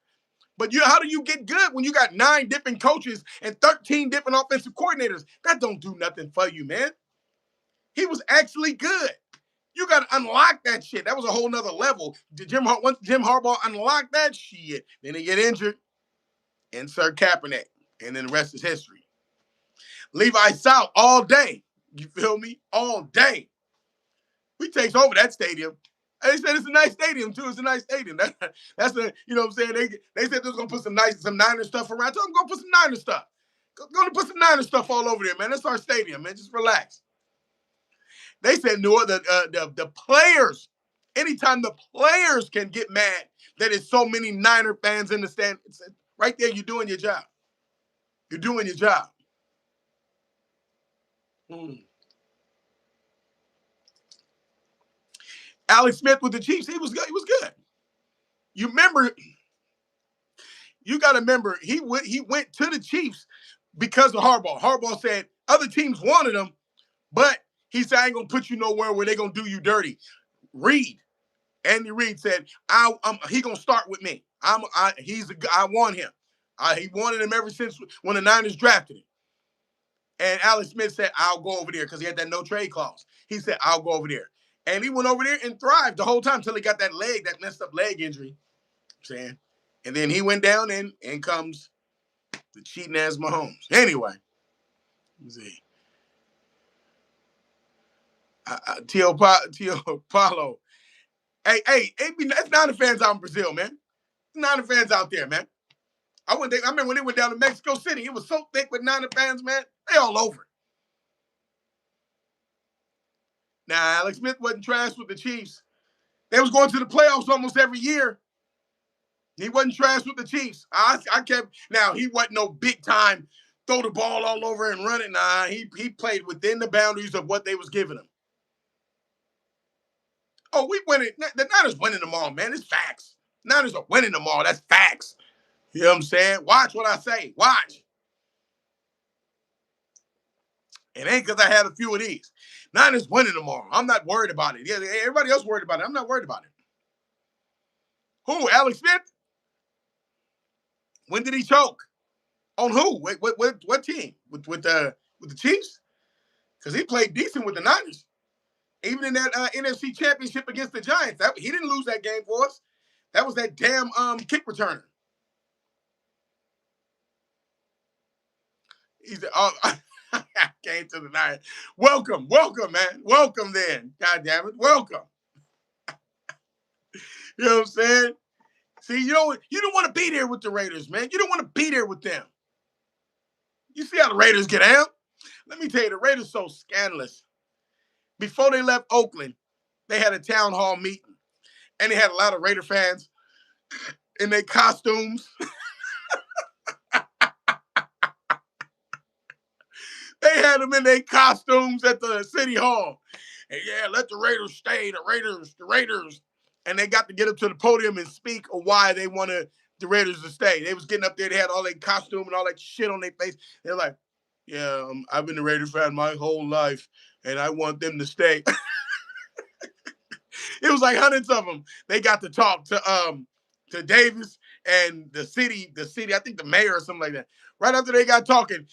But how do you get good when you got 9 different coaches and 13 different offensive coordinators? That don't do nothing for you, man. He was actually good. You got to unlock that shit. That was a whole nother level. Once Jim Harbaugh unlocked that shit, then he get injured. Insert Kaepernick. And then the rest is history. Levi South all day. You feel me? All day. We takes over that stadium. And they said it's a nice stadium, too. It's a nice stadium. That's the, you know what I'm saying? They said they was going to put some Niner stuff around. So I'm going to put some Niner stuff. Going to put some Niner stuff all over there, man. That's our stadium, man. Just relax. They said the players, anytime the players can get mad that it's so many Niner fans in the stand, right there, you're doing your job. You're doing your job. Alex Smith with the Chiefs, he was good. He was good. You remember? You got to remember he went to the Chiefs because of Harbaugh. Harbaugh said other teams wanted him, but he said I ain't gonna put you nowhere where they gonna do you dirty. Andy Reid said he gonna start with me. I want him. He wanted him ever since when the Niners drafted him. And Alex Smith said, I'll go over there because he had that no trade clause. He said, I'll go over there. And he went over there and thrived the whole time until he got that messed up leg injury. I'm saying. And then he went down and comes the cheating ass Mahomes. Anyway. Let's see. Tio Paulo. Hey, that's Niner fans out in Brazil, man. Niner fans out there, man. I remember when they went down to Mexico City. It was so thick with Niner fans, man. They all over. Now, Alex Smith wasn't trash with the Chiefs. They was going to the playoffs almost every year. He wasn't trash with the Chiefs. I kept now he wasn't no big time throw the ball all over and run it. Nah, he played within the boundaries of what they was giving him. Oh, we winning. The Niners winning them all, man. It's facts. Niners are winning them all. That's facts. You know what I'm saying? Watch what I say. Watch. It ain't because I had a few of these. Niners winning them all. I'm not worried about it. Yeah, everybody else worried about it. I'm not worried about it. Who? Alex Smith? When did he choke? On who? What team? With the Chiefs? Because he played decent with the Niners. Even in that NFC Championship against the Giants, he didn't lose that game for us. That was that damn kick returner. He's came to the Niners. Welcome, man. Welcome then. God damn it. Welcome. You know what I'm saying? See, you don't want to be there with the Raiders, man. You don't want to be there with them. You see how the Raiders get out? Let me tell you, the Raiders so scandalous. Before they left Oakland, they had a town hall meeting, and they had a lot of Raider fans in their costumes. They had them in their costumes at the city hall. And yeah, let the Raiders stay, the Raiders. And they got to get up to the podium and speak of why they wanted the Raiders to stay. They was getting up there, they had all their costume and all that shit on their face. They're like, yeah, I've been a Raiders fan my whole life, and I want them to stay. It was like hundreds of them. They got to talk to Davis and the city, I think the mayor or something like that. Right after they got talking,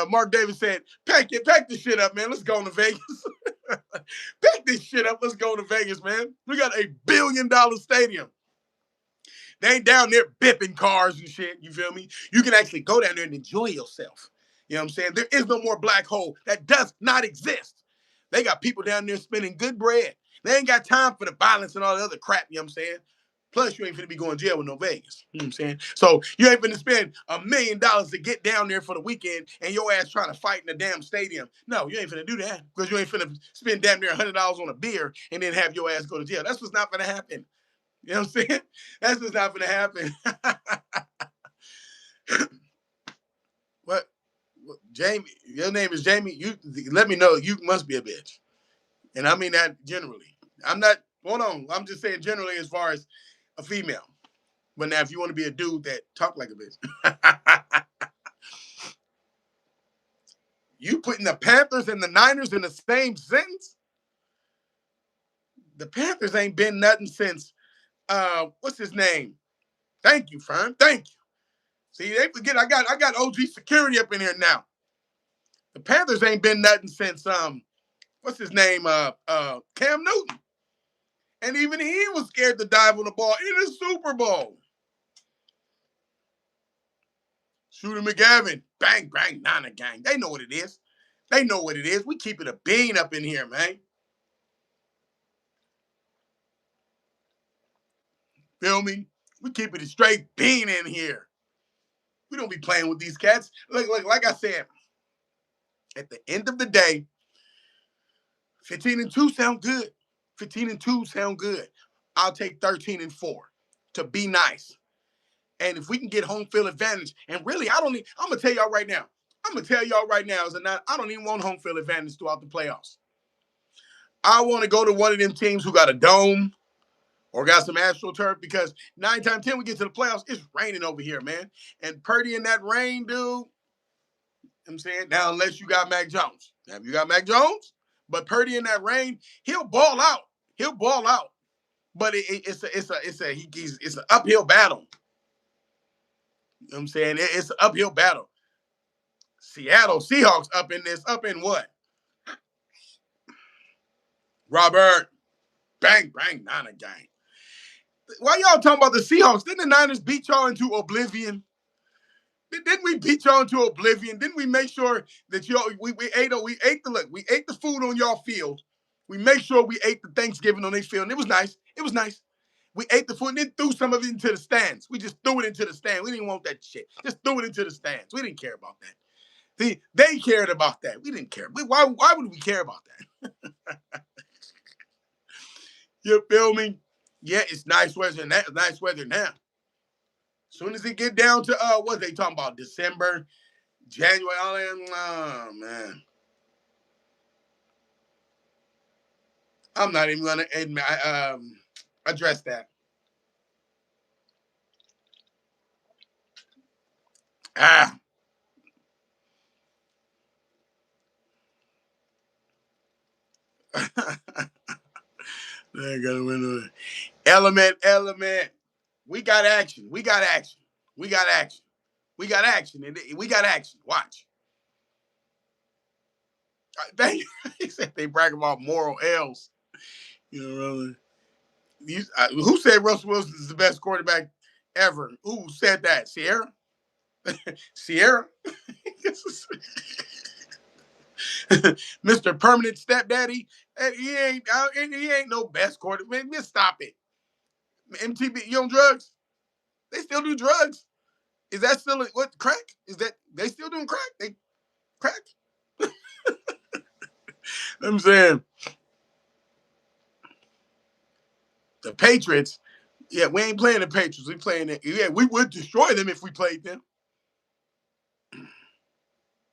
Mark Davis said, pack this shit up, man. Let's go to Vegas. Pack this shit up. Let's go to Vegas, man. We got $1 billion stadium. They ain't down there bipping cars and shit. You feel me? You can actually go down there and enjoy yourself. You know what I'm saying? There is no more black hole. That does not exist. They got people down there spending good bread. They ain't got time for the violence and all the other crap, you know what I'm saying? Plus, you ain't finna be going to jail with no Vegas. You know what I'm saying? So you ain't finna spend $1 million to get down there for the weekend and your ass trying to fight in the damn stadium. No, you ain't finna do that because you ain't finna spend damn near $100 on a beer and then have your ass go to jail. That's what's not gonna happen. You know what I'm saying? That's what's not gonna happen. What? Jamie, your name is Jamie. You let me know. You must be a bitch. And I mean that generally. I'm not, hold on. I'm just saying generally as far as a female. But now if you want to be a dude that talk like a bitch. You putting the Panthers and the Niners in the same sentence? The Panthers ain't been nothing since, what's his name? Thank you, Fern. Thank you. See, they forget I got OG security up in here now. The Panthers ain't been nothing since, what's his name? Cam Newton. And even he was scared to dive on the ball in the Super Bowl. Shooter McGavin, bang, bang, Nana gang. They know what it is. They know what it is. We keep it a bean up in here, man. Feel me? We keep it a straight bean in here. We don't be playing with these cats. Look, like I said, at the end of the day, 15-2 sound good. 15-2 sound good. I'll take 13-4 to be nice. And if we can get home field advantage, and really, I'm gonna tell y'all right now. I don't even want home field advantage throughout the playoffs. I want to go to one of them teams who got a dome or got some astroturf because 9 times 10 we get to the playoffs, it's raining over here, man. And Purdy in that rain, dude, you know what I'm saying? Now, unless you got Mac Jones. Now, if you got Mac Jones, but Purdy in that rain, he'll ball out. He'll ball out. But it's an uphill battle. You know what I'm saying? It's an uphill battle. Seattle Seahawks up in what? Robert, bang, bang, Nana gang. Why y'all talking about the Seahawks? Didn't the Niners beat y'all into oblivion? Didn't we beat y'all into oblivion? Didn't we make sure that we ate the food on y'all field? We make sure we ate the Thanksgiving on their field, and it was nice. It was nice. We ate the food and then threw some of it into the stands. We just threw it into the stand. We didn't want that shit. Just threw it into the stands. We didn't care about that. They cared about that. We didn't care. Why would we care about that? You feel me? Yeah, it's nice weather now. Soon as it get down to what they talking about, December, January, all that, oh man. I'm not even gonna address that. Ah, they're gonna win. Element. We got action. We got action. We got action. We got action. And we got action. Watch. Thank you. He said they brag about moral L's. You know, really. Who said Russell Wilson is the best quarterback ever? Who said that? Sierra? Sierra? Mr. Permanent Stepdaddy? He ain't no best quarterback. Man, just stop it. MTB, you on drugs? They still do drugs. Is that still what crack? Is that they still doing crack? They crack? I'm saying the Patriots. Yeah, we ain't playing the Patriots. We playing it. Yeah, we would destroy them if we played them.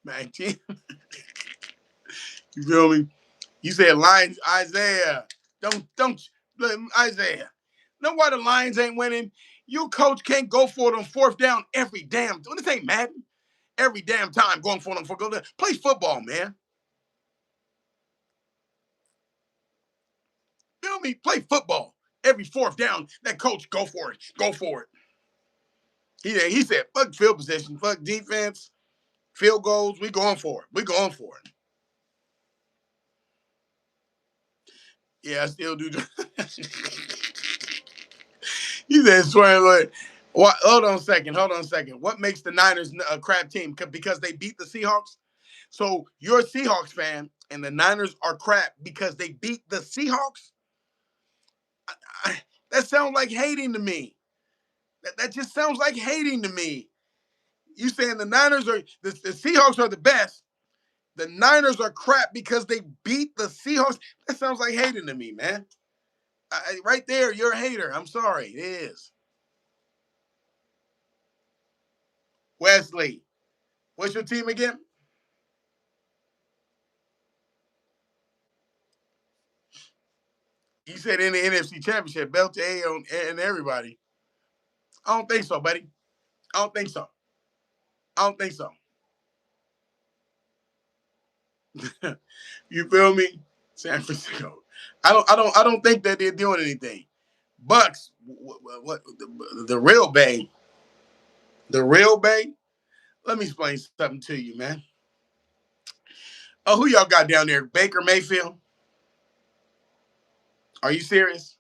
Man, you feel me? You said Lions, Isaiah. Don't Isaiah. Know why the Lions ain't winning? You coach can't go for it on fourth down every damn. This ain't Madden. Every damn time going for them for go. Play football, man. You know me? Play football. Every fourth down, that coach go for it. Go for it. He said, fuck field position, fuck defense, field goals. We going for it. We going for it. Yeah, I still do. He said, swearing like, what? Hold on a second. Hold on a second. What makes the Niners a crap team? Because they beat the Seahawks. So you're a Seahawks fan, and the Niners are crap because they beat the Seahawks. That sounds like hating to me. That just sounds like hating to me. You saying the Niners are the Seahawks are the best. The Niners are crap because they beat the Seahawks. That sounds like hating to me, man. Right there, you're a hater. I'm sorry. It is. Wesley, what's your team again? You said in the NFC Championship, belt to A and everybody. I don't think so, buddy. I don't think so. I don't think so. You feel me? San Francisco. I don't think that they're doing anything. Bucks, what the real Bay, the real Bay. Let me explain something to you, man. Oh, who y'all got down there? Baker Mayfield? Are you serious?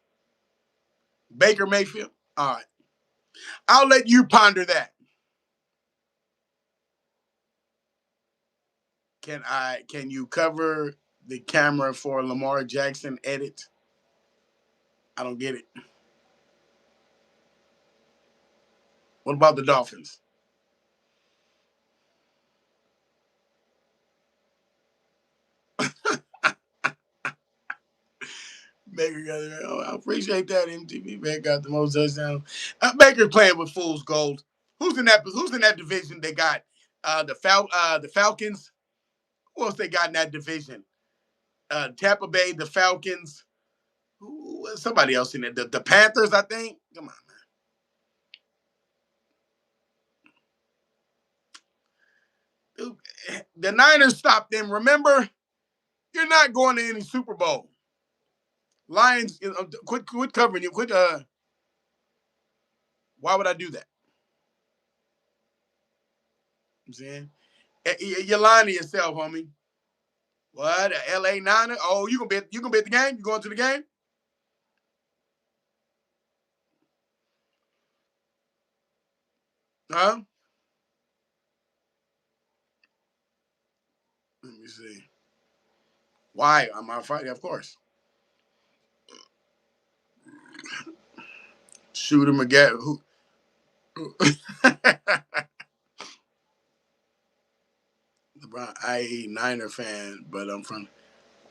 Baker Mayfield? All right. I'll let you ponder that. Can you cover the camera for Lamar Jackson edit? I don't get it. What about the Dolphins? Baker got it. Oh, I appreciate that. MTV Baker got the most touchdowns. Baker playing with fool's gold. Who's in that division? They got the Falcons. Who else they got in that division? Tampa Bay, the Falcons. Somebody else in there. The Panthers, I think. Come on, man. The Niners stopped them. Remember, you're not going to any Super Bowl. Lions, quit covering you. Quit. Why would I do that? I'm saying you're lying to yourself, homie. What? L.A. Niner? Oh, you gonna be at the game? You going to the game? Huh? Let me see. Why? I'm on Friday, of course. Shooter McGavin. Who? LeBron, I.E. Niner fan, but I'm from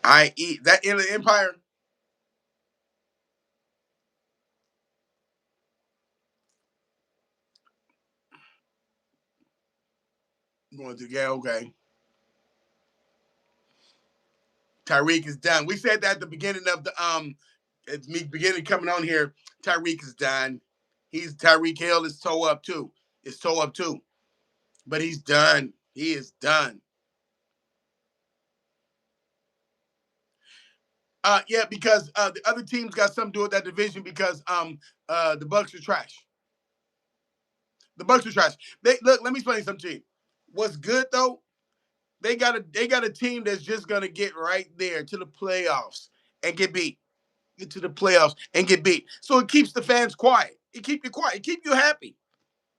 I.E. That in the Empire. Going to yeah, okay. Tyreek is done. We said that at the beginning of the it's me beginning coming on here. Tyreek is done. He's Tyreek Hill is toe up too. It's toe up too. But he's done. He is done. Yeah, because the other teams got something to do with that division because the Bucks are trash. The Bucks are trash. They look. Let me explain something to you. What's good though? They got a team that's just gonna get right there to the playoffs and get beat. Get to the playoffs and get beat. So it keeps the fans quiet. It keep you quiet. It keep you happy.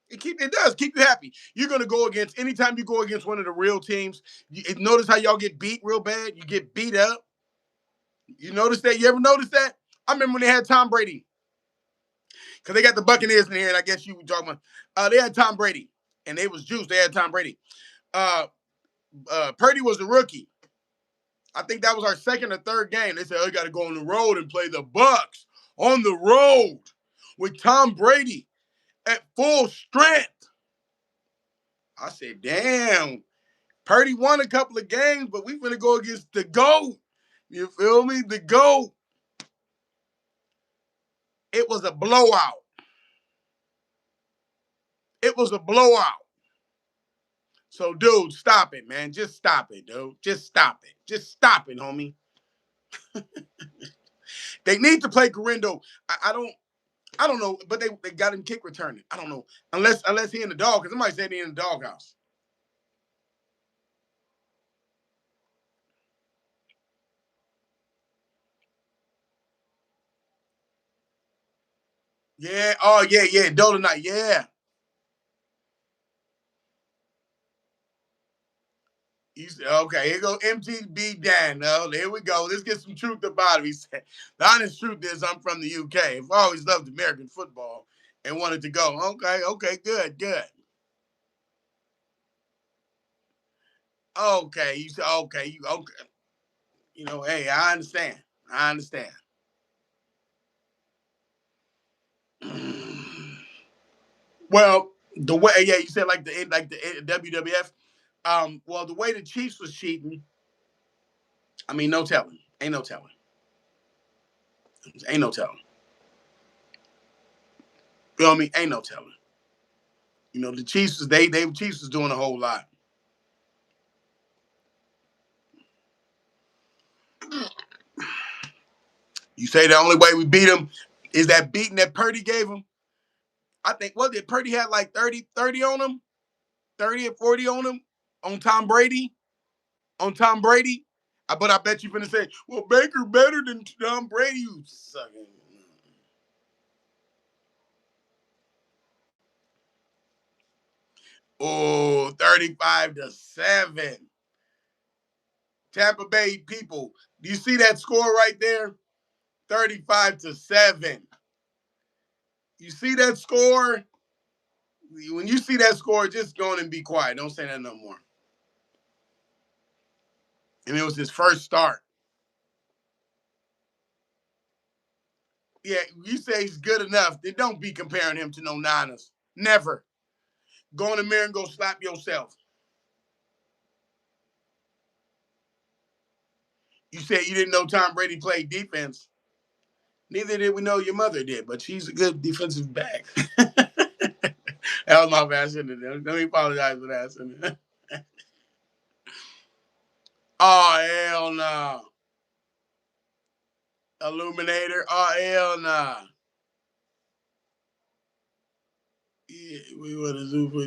It does keep you happy. You're gonna go against anytime you go against one of the real teams. Notice how y'all get beat real bad. You get beat up. You notice that? You ever notice that? I remember when they had Tom Brady because they got the Buccaneers in here, and I guess you were talking about. They had Tom Brady, and they was juiced. They had Tom Brady. Uh, Purdy was a rookie. I think that was our second or third game. They said, "Oh, you got to go on the road and play the Bucks on the road with Tom Brady at full strength." I said, "Damn, Purdy won a couple of games, but we finna go against the GOAT." You feel me? The GOAT. It was a blowout. It was a blowout. So, dude, stop it, man. Just stop it, dude. Just stop it. Just stop it, homie. They need to play Garindo. I don't know, but they got him kick returning. I don't know. Unless he in the dog, because somebody said he in the doghouse. Yeah. Oh, yeah, yeah. Dolomite. Yeah. You said, okay, here go MTB Dan. Oh, there we go. Let's get some truth about it. He said, the honest truth is I'm from the UK. I've always loved American football and wanted to go. Okay, okay, good, good. Okay, you said okay, you okay. Hey, I understand. I understand. Well, the way, yeah, you said like the WWF. Well, the way the Chiefs was cheating, I mean, no telling. Ain't no telling. Ain't no telling. You know what I mean? Ain't no telling. The Chiefs they Chiefs was doing a whole lot. You say the only way we beat them is that beating that Purdy gave him. I think what did Purdy had like 30 on him, 30 or 40 on him on Tom Brady, on Tom Brady. But I bet you finna say, well, Baker better than Tom Brady. You sucking. Oh, 35-7. Tampa Bay people. Do you see that score right there? 35-7. You see that score? When you see that score, just go on and be quiet. Don't say that no more. And it was his first start. Yeah, you say he's good enough, then don't be comparing him to no Niners. Never. Go in the mirror and go slap yourself. You said you didn't know Tom Brady played defense. Neither did we know your mother did, but she's a good defensive back. That was my bad. Let me apologize for that. Oh, hell no. Nah. Illuminator. Oh, hell no. Nah. Yeah, we would have Super.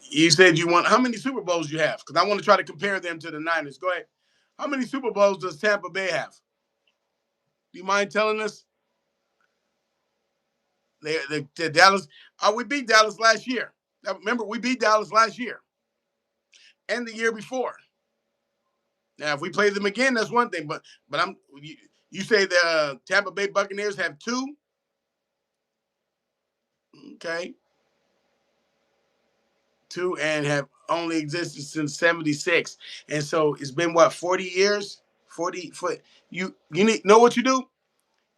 You said you want how many Super Bowls you have? Because I want to try to compare them to the Niners. Go ahead. How many Super Bowls does Tampa Bay have? Do you mind telling us? The Dallas. We beat Dallas last year. Remember, we beat Dallas last year and the year before. Now, if we play them again, that's one thing. But you say the Tampa Bay Buccaneers have two. Okay, two and have only existed since '76, and so it's been what 40 years. 40 foot. You need know what you do.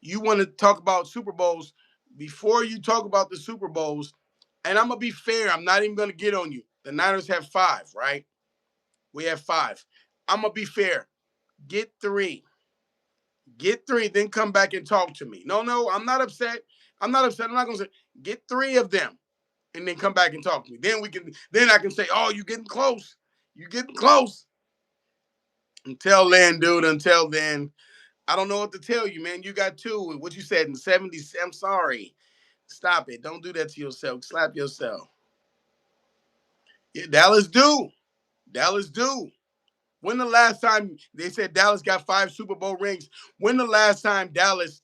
You want to talk about Super Bowls before you talk about the Super Bowls. And I'm gonna be fair. I'm not even gonna get on you. The Niners have 5, right? We have 5. I'm going to be fair. Get 3. Get 3, then come back and talk to me. No, I'm not upset. I'm not going to say, get 3 of them and then come back and talk to me. Then I can say, oh, you're getting close. You're getting close. Until then, dude, until then, I don't know what to tell you, man. You got 2. What you said in the 70s, I'm sorry. Stop it. Don't do that to yourself. Slap yourself. Yeah, Dallas do. Dallas do. When the last time they said Dallas got 5 Super Bowl rings? When the last time Dallas,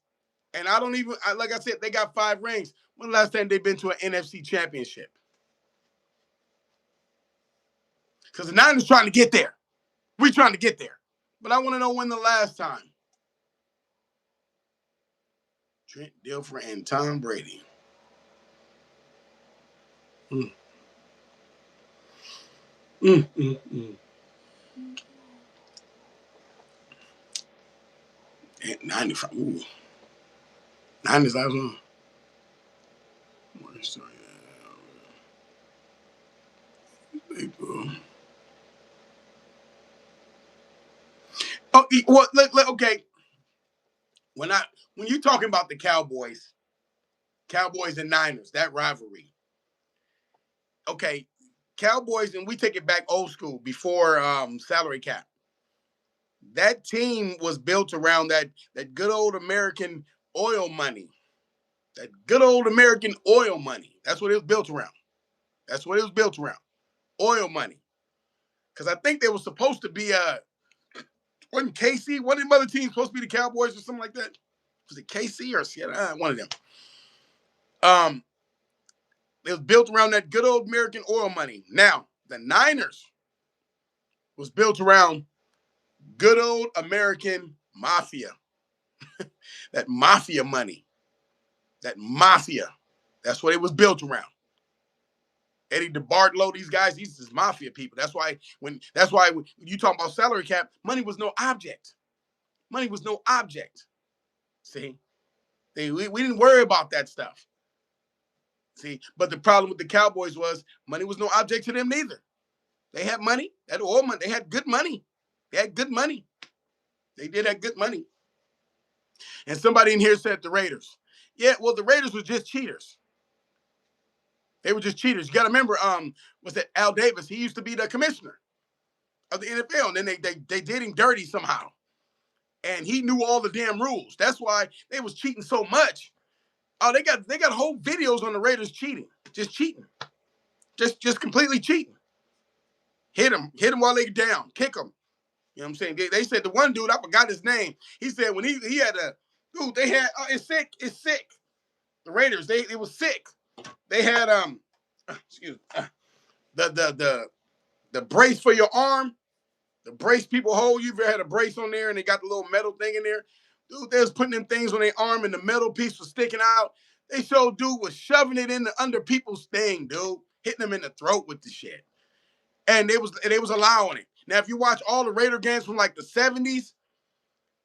and I don't even, like I said, they got 5 rings. When the last time they've been to an NFC championship? Because the Niners trying to get there. We're trying to get there. But I want to know when the last time. Trent Dilfer and Tom Brady. Mm. Mm, mm, mm. And 95. Ooh. 90s last one. Oh, well, okay. When you're talking about the Cowboys and Niners, that rivalry. Okay, Cowboys, and we take it back old school before salary cap. That team was built around that good old American oil money. That good old American oil money. That's what it was built around. That's what it was built around. Oil money. Because I think they were supposed to be wasn't KC, one of them other teams supposed to be the Cowboys or something like that? Was it KC or Seattle? One of them. It was built around that good old American oil money. Now, the Niners was built around good old American mafia. That mafia money. That mafia. That's what it was built around. Eddie DeBartolo, these guys, these is mafia people. That's why when you talk about salary cap, money was no object. Money was no object. See? We didn't worry about that stuff. See, but the problem with the Cowboys was money was no object to them neither. They had money, they had oil money, they had good money. They had good money. They did have good money. And somebody in here said the Raiders. Yeah, well, the Raiders were just cheaters. They were just cheaters. You got to remember, was that Al Davis? He used to be the commissioner of the NFL, and then they did him dirty somehow, and he knew all the damn rules. That's why they was cheating so much. Oh, they got whole videos on the Raiders cheating, just cheating, just completely cheating. Hit them while they down, kick them. You know what I'm saying? They said the one dude, I forgot his name. He said when he had a dude, they had it's sick. The Raiders, it was sick. They had excuse me, the brace for your arm, the brace people hold. You've ever had a brace on there and they got the little metal thing in there. Dude, they was putting them things on their arm and the metal piece was sticking out. They showed dude was shoving it in the under people's thing, dude, hitting them in the throat with the shit. And they was allowing it. Now, if you watch all the Raider games from like the 70s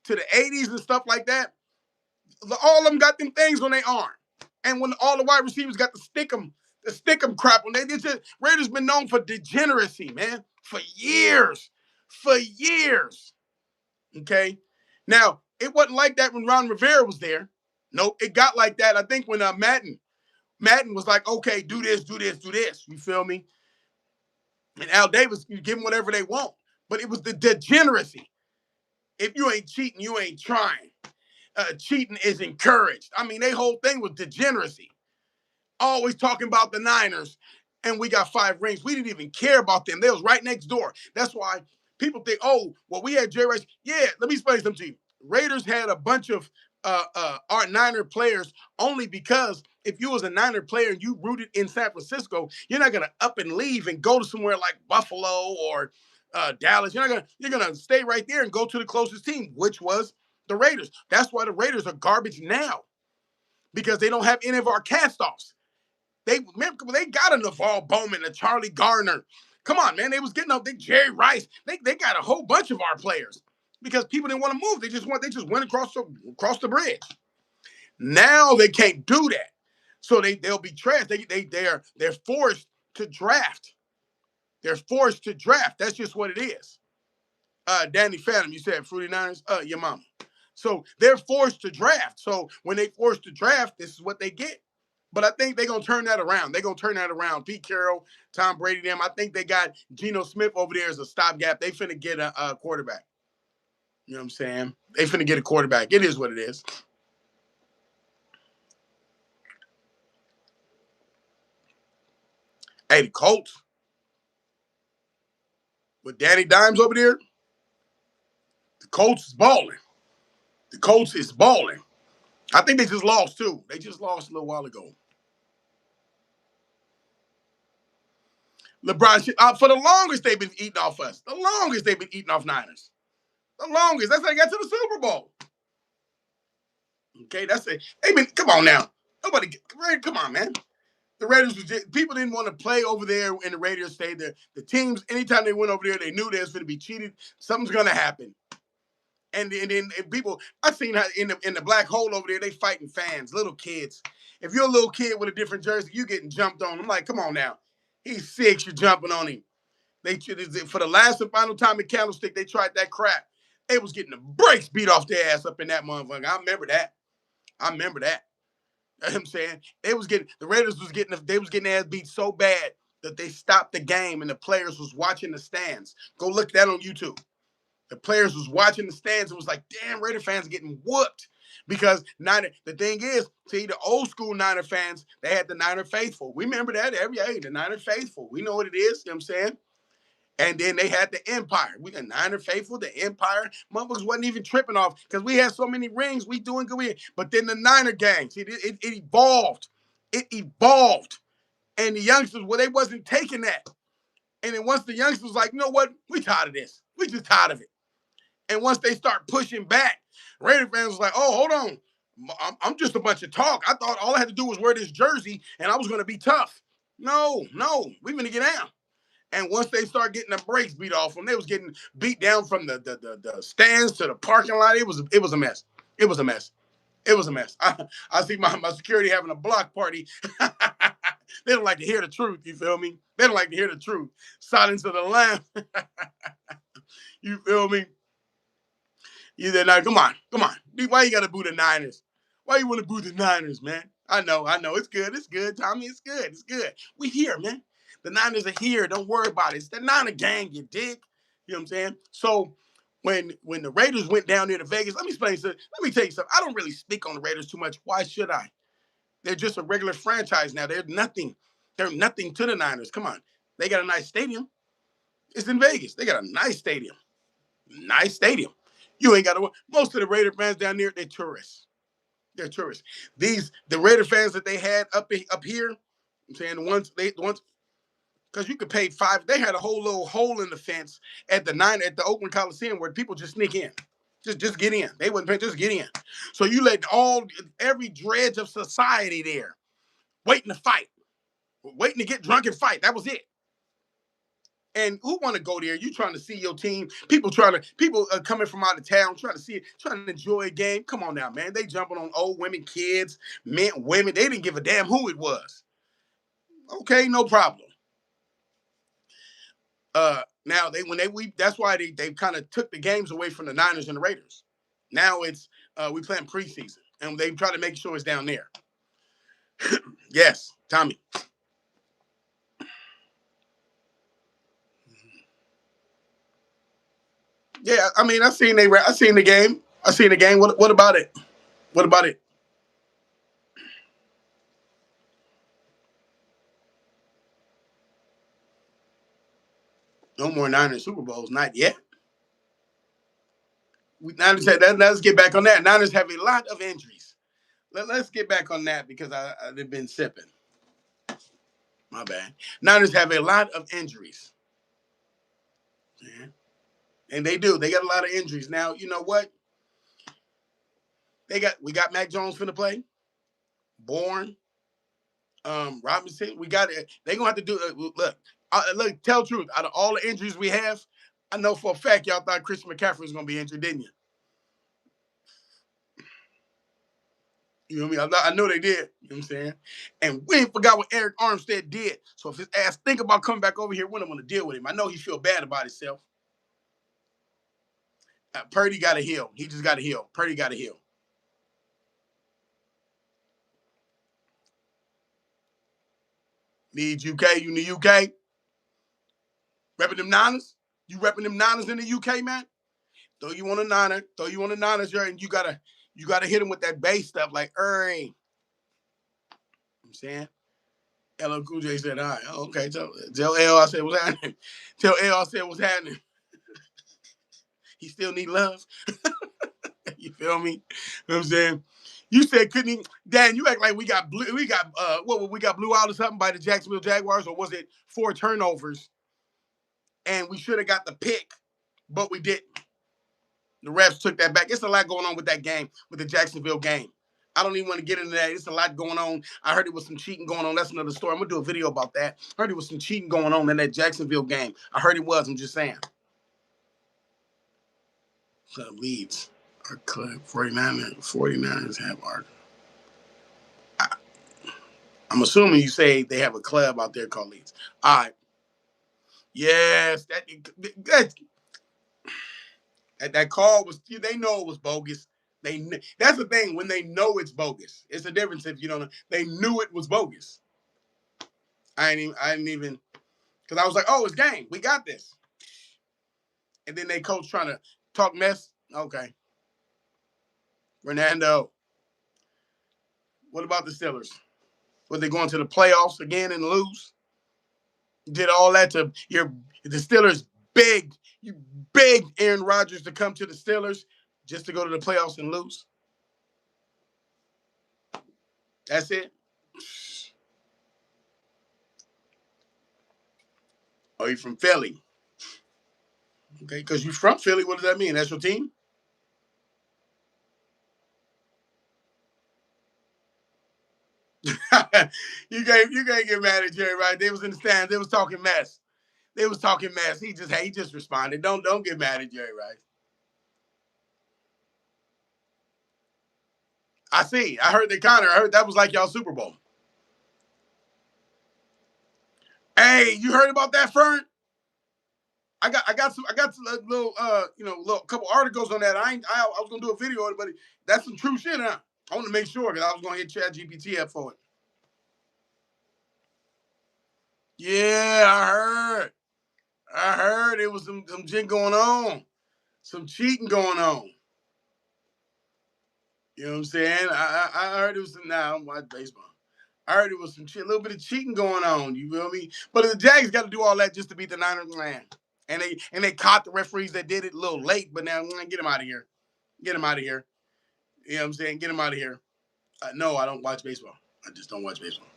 to the 80s and stuff like that, all of them got them things on their arm. And when all the wide receivers got the stick 'em crap on, Raiders been known for degeneracy, man, for years. For years. Okay? Now, it wasn't like that when Ron Rivera was there. Nope, it got like that, I think, when Madden was like, okay, do this. You feel me? And Al Davis, you give them whatever they want. But it was the degeneracy. If you ain't cheating, you ain't trying. Cheating is encouraged. I mean, their whole thing was degeneracy. Always talking about the Niners, and we got 5 rings. We didn't even care about them. They was right next door. That's why people think, oh, well, we had Jerry Rice. Yeah, let me explain something to you. Raiders had a bunch of our Niner players only because if you was a Niner player and you rooted in San Francisco, you're not gonna up and leave and go to somewhere like Buffalo or Dallas. You're gonna stay right there and go to the closest team, which was the Raiders. That's why the Raiders are garbage now, because they don't have any of our cast-offs. They got a Navarre Bowman, a Charlie Garner. Come on, man. They was getting up. Jerry Rice. They got a whole bunch of our players because people didn't want to move. They just went across the bridge. Now they can't do that, so they'll be trashed. They're forced to draft. They're forced to draft. That's just what it is. Danny Phantom, you said Fruity Niners? Your mama. So they're forced to draft. So when they forced to draft, this is what they get. But I think they're going to turn that around. They're going to turn that around. Pete Carroll, Tom Brady, them. I think they got Geno Smith over there as a stopgap. They finna get a quarterback. You know what I'm saying? They finna get a quarterback. It is what it is. Hey, the Colts with Danny Dimes over there, the Colts is balling. The Colts is balling. I think they just lost, too. They just lost a little while ago. LeBron, for the longest, they've been eating off us. The longest they've been eating off Niners. The longest. That's how they got to the Super Bowl. Okay, that's it. Hey, man, come on now. Nobody, come on, man. The Raiders, people didn't want to play over there in the Raiders stayed there. The teams, anytime they went over there, they knew they was going to be cheated. Something's going to happen. And then people, I've seen how in the black hole over there, they fighting fans, little kids. If you're a little kid with a different jersey, you getting jumped on. I'm like, come on now. He's 6, you're jumping on him. They for the last and final time in Candlestick, they tried that crap. They was getting the brakes beat off their ass up in that motherfucker. I remember that. You know what I'm saying? The Raiders was getting their ass beat so bad that they stopped the game and the players was watching the stands. Go look that on YouTube. The players was watching the stands and was like, damn, Raider fans are getting whooped. Because the thing is, see, the old school Niner fans, they had the Niner faithful. We remember that the Niner faithful. We know what it is, you know what I'm saying? And then they had the Empire. We the Niner faithful, the Empire. Motherfuckers wasn't even tripping off because we had so many rings. We doing good. But then the Niner gang, see, it evolved. It evolved. And the youngsters, well, they wasn't taking that. And then once the youngsters was like, you know what? We tired of this. We just tired of it. And once they start pushing back, Raider fans was like, oh, hold on. I'm just a bunch of talk. I thought all I had to do was wear this jersey and I was going to be tough. No, we're going to get down. And once they start getting the brakes beat off them, they was getting beat down from the stands to the parking lot. It was a mess. It was a mess. It was a mess. I see my security having a block party. They don't like to hear the truth. You feel me? They don't like to hear the truth. Silence of the Lamb. You feel me? You there now? Come on. Why you got to boo the Niners? Why you want to boo the Niners, man? I know. It's good, Tommy. It's good. We here, man. The Niners are here. Don't worry about it. It's the Niner gang, you dig? You know what I'm saying? So when the Raiders went down there to Vegas, let me tell you something. I don't really speak on the Raiders too much. Why should I? They're just a regular franchise now. They're nothing. They're nothing to the Niners. Come on. They got a nice stadium. It's in Vegas. They got a nice stadium. You ain't got to. Most of the Raider fans down there, they're tourists. The Raider fans that they had up here, I'm saying the ones because you could pay $5. They had a whole little hole in the fence at the Oakland Coliseum where people just sneak in. Just get in. They wouldn't pay, just get in. So you let every dredge of society there waiting to fight, waiting to get drunk and fight. That was it. And who want to go there? You trying to see your team? People coming from out of town trying to enjoy a game. Come on now, man. They jumping on old women, kids, men, women. They didn't give a damn who it was. Okay, no problem. Now that's why they kind of took the games away from the Niners and the Raiders. Now it's we playing preseason, and they try to make sure it's down there. Yes, Tommy. Yeah, I mean, I seen the game. What about it? What about it? No more Niners Super Bowls, not yet. Let's get back on that. Niners have a lot of injuries. Let's get back on that because they've been sipping. My bad. Niners have a lot of injuries. Yeah. And they do. They got a lot of injuries. Now, you know what? We got Mac Jones finna play. Bourne. Robinson. We got it. They're gonna have to do look, tell the truth. Out of all the injuries we have, I know for a fact y'all thought Christian McCaffrey was gonna be injured, didn't you? You know what I mean? I know they did. You know what I'm saying? And we ain't forgot what Eric Armstead did. So if his ass think about coming back over here, we don't want to deal with him. I know he feel bad about himself. Purdy got to heal. He just got to heal. Purdy got to heal. Need UK? You in the UK? Repping them Niners? You repping them Niners in the UK, man? Throw you on a Niner. Throw you on the Niners, and you gotta hit him with that bass stuff like, you know what I'm saying? LL Cool J said, all right, okay, tell L I said what's happening. Tell L I said what's happening. He still need love. You feel me? You know what I'm saying? You said couldn't he, Dan, you act like we got we got blew out or something by the Jacksonville Jaguars, or was it 4 turnovers and we should have got the pick, but we didn't. The refs took that back. It's a lot going on with that game, with the Jacksonville game. I don't even want to get into that. It's a lot going on. I heard there was some cheating going on. That's another story. I'm going to do a video about that. I heard there was some cheating going on in that Jacksonville game. I heard it was. I'm just saying. Club leads. Our club, 49ers have our... I'm assuming you say they have a club out there called Leeds. All right. Yes. That call was... They know it was bogus. That's the thing, when they know it's bogus. It's a difference if you don't know. They knew it was bogus. I didn't even, because I was like, oh, it's game. We got this. And then they coach trying to talk mess. Okay. Fernando. What about the Steelers? Were they going to the playoffs again and lose? Did all that to the Steelers big, you big Aaron Rodgers to come to the Steelers just to go to the playoffs and lose? That's it? Oh, you from Philly? Okay, because you from Philly, what does that mean? That's your team? you can't get mad at Jerry, right? They was in the stands. They was talking mess. They was talking mess. He just responded. Don't get mad at Jerry Rice. I see. I heard I heard that was like y'all Super Bowl. Hey, you heard about that, Fern? I got some little little couple articles on that. I was gonna do a video on it, but that's some true shit, huh? I want to make sure because I was gonna hit Chat GPT up for it. Yeah, I heard it was some shit going on, some cheating going on. You know what I'm saying? I heard it was some. Now I'm watching baseball. I heard it was some shit, a little bit of cheating going on. You feel me? But the Jags got to do all that just to beat the Niners, man. And they caught the referees that did it a little late, but now get them out of here. Get them out of here. You know what I'm saying? Get them out of here. No, I don't watch baseball. I just don't watch baseball.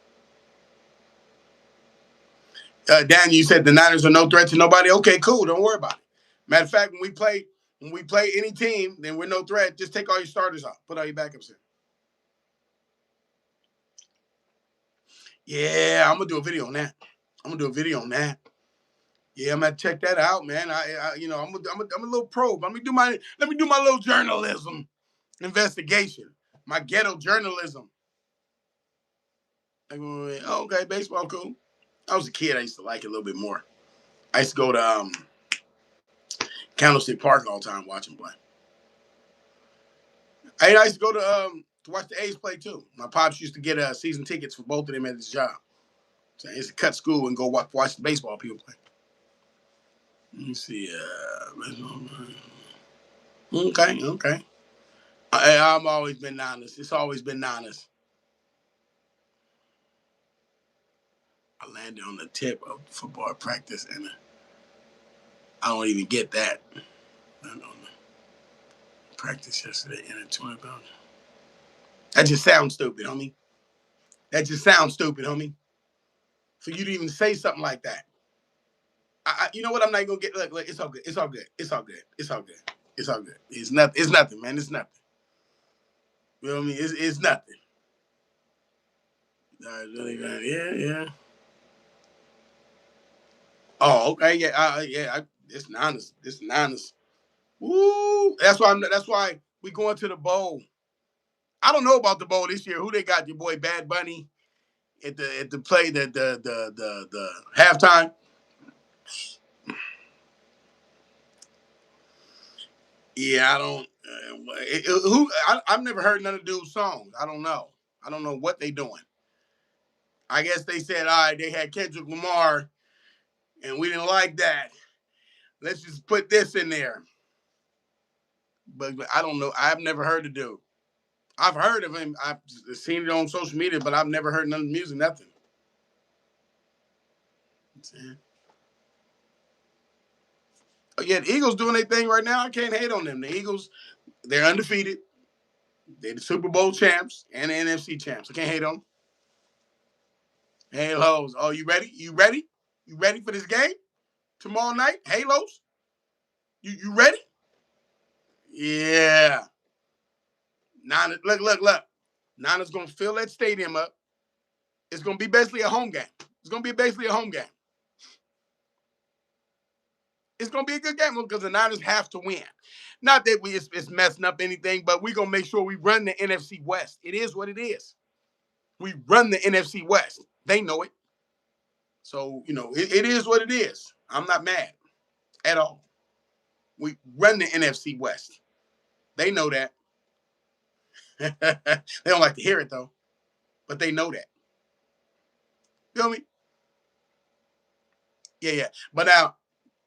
Dan, you said the Niners are no threat to nobody. Okay, cool. Don't worry about it. Matter of fact, when we play any team, then we're no threat. Just take all your starters off. Put all your backups in. Yeah, I'm gonna do a video on that. Yeah, I'm gonna check that out, man. I'm a little probe. Let me do my little journalism investigation. My ghetto journalism. Like, oh, okay, baseball, cool. I was a kid. I used to like it a little bit more. I used to go to Candlestick Park all the time, watching play. I used to go to watch the A's play too. My pops used to get season tickets for both of them at his job. So I used to cut school and go watch the baseball people play. Let me see. Okay. I've always been honest. It's always been honest. I landed on the tip of football practice, and I don't even get that. I don't know. Practice yesterday in a 20 pound. That just sounds stupid, homie. For you to even say something like that. You know what? I'm not gonna get. Look, it's all good. It's all good. It's nothing. It's nothing, man. It's nothing. You know what I mean? It's nothing. Yeah. Oh, okay. Yeah. It's Niners. It's Niners. Woo! That's why we going to the bowl. I don't know about the bowl this year. Who they got? Your boy Bad Bunny at the play the halftime. Yeah, I don't. I've never heard none of the dude's songs. I don't know. I don't know what they doing. I guess they said, all right, they had Kendrick Lamar, and we didn't like that. Let's just put this in there. But I don't know. I've never heard the dude. I've heard of him. I've seen it on social media, but I've never heard none of the music, nothing. Oh, yeah, the Eagles doing their thing right now. I can't hate on them. The Eagles, they're undefeated. They're the Super Bowl champs and the NFC champs. I can't hate on them. Halos. Oh, you ready? You ready? You ready for this game tomorrow night? Halos. You ready? Yeah. Niners, look. Niners gonna fill that stadium up. It's gonna be basically a home game. It's gonna be basically a home game. It's gonna be a good game because the Niners have to win. Not that it's messing up anything, but we're gonna make sure we run the NFC West. It is what it is. We run the NFC West. They know it. So, it is what it is. I'm not mad at all. We run the NFC West. They know that. They don't like to hear it though, but they know that. You feel me? Yeah. But now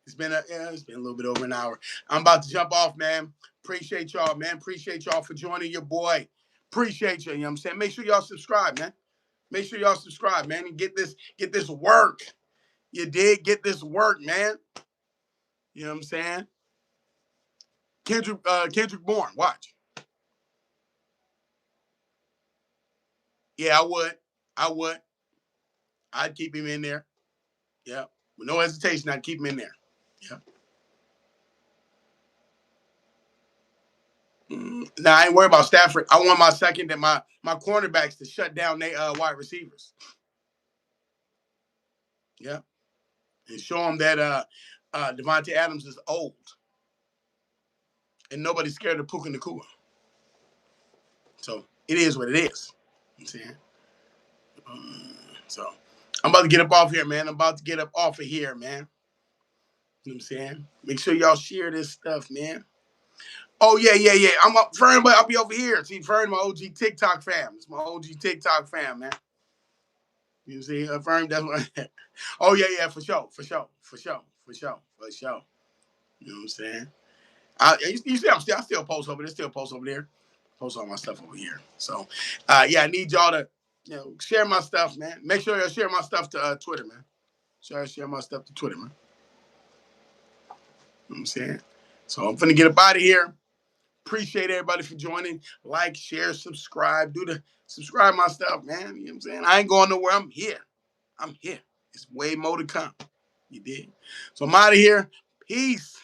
it's been a little bit over an hour. I'm about to jump off, man. Appreciate y'all, man. Appreciate y'all for joining your boy. Appreciate you. You know what I'm saying? Make sure y'all subscribe, man. Make sure y'all subscribe, man, and get this work. You did get this work, man. You know what I'm saying? Kendrick Bourne, watch. Yeah, I would. I would. I'd keep him in there. Yeah. With no hesitation, I'd keep him in there. Yeah. Now I ain't worried about Stafford. I want my second and my cornerbacks to shut down their wide receivers. Yeah. And show them that Devontae Adams is old. And nobody's scared of Puka Nacua. So it is what it is. You know what I'm saying? So I'm about to get up off here, man. I'm about to get up off of here, man. You know what I'm saying? Make sure y'all share this stuff, man. Oh, yeah. I'm up, Fern, but I'll be over here. See, Fern, my OG TikTok fam. It's my OG TikTok fam, man. You see, Fern, that's what. Oh, yeah, for sure. You know what I'm saying? You see, I still post over there. Post all my stuff over here. So, I need y'all to, share my stuff, man. Make sure y'all share my stuff to Twitter, man. Share my stuff to Twitter, man. You know what I'm saying? So I'm finna get up out of here. Appreciate everybody for joining. Like, share, subscribe. Subscribe my stuff, man. You know what I'm saying? I ain't going nowhere. I'm here. It's way more to come. You did. So I'm out of here. Peace.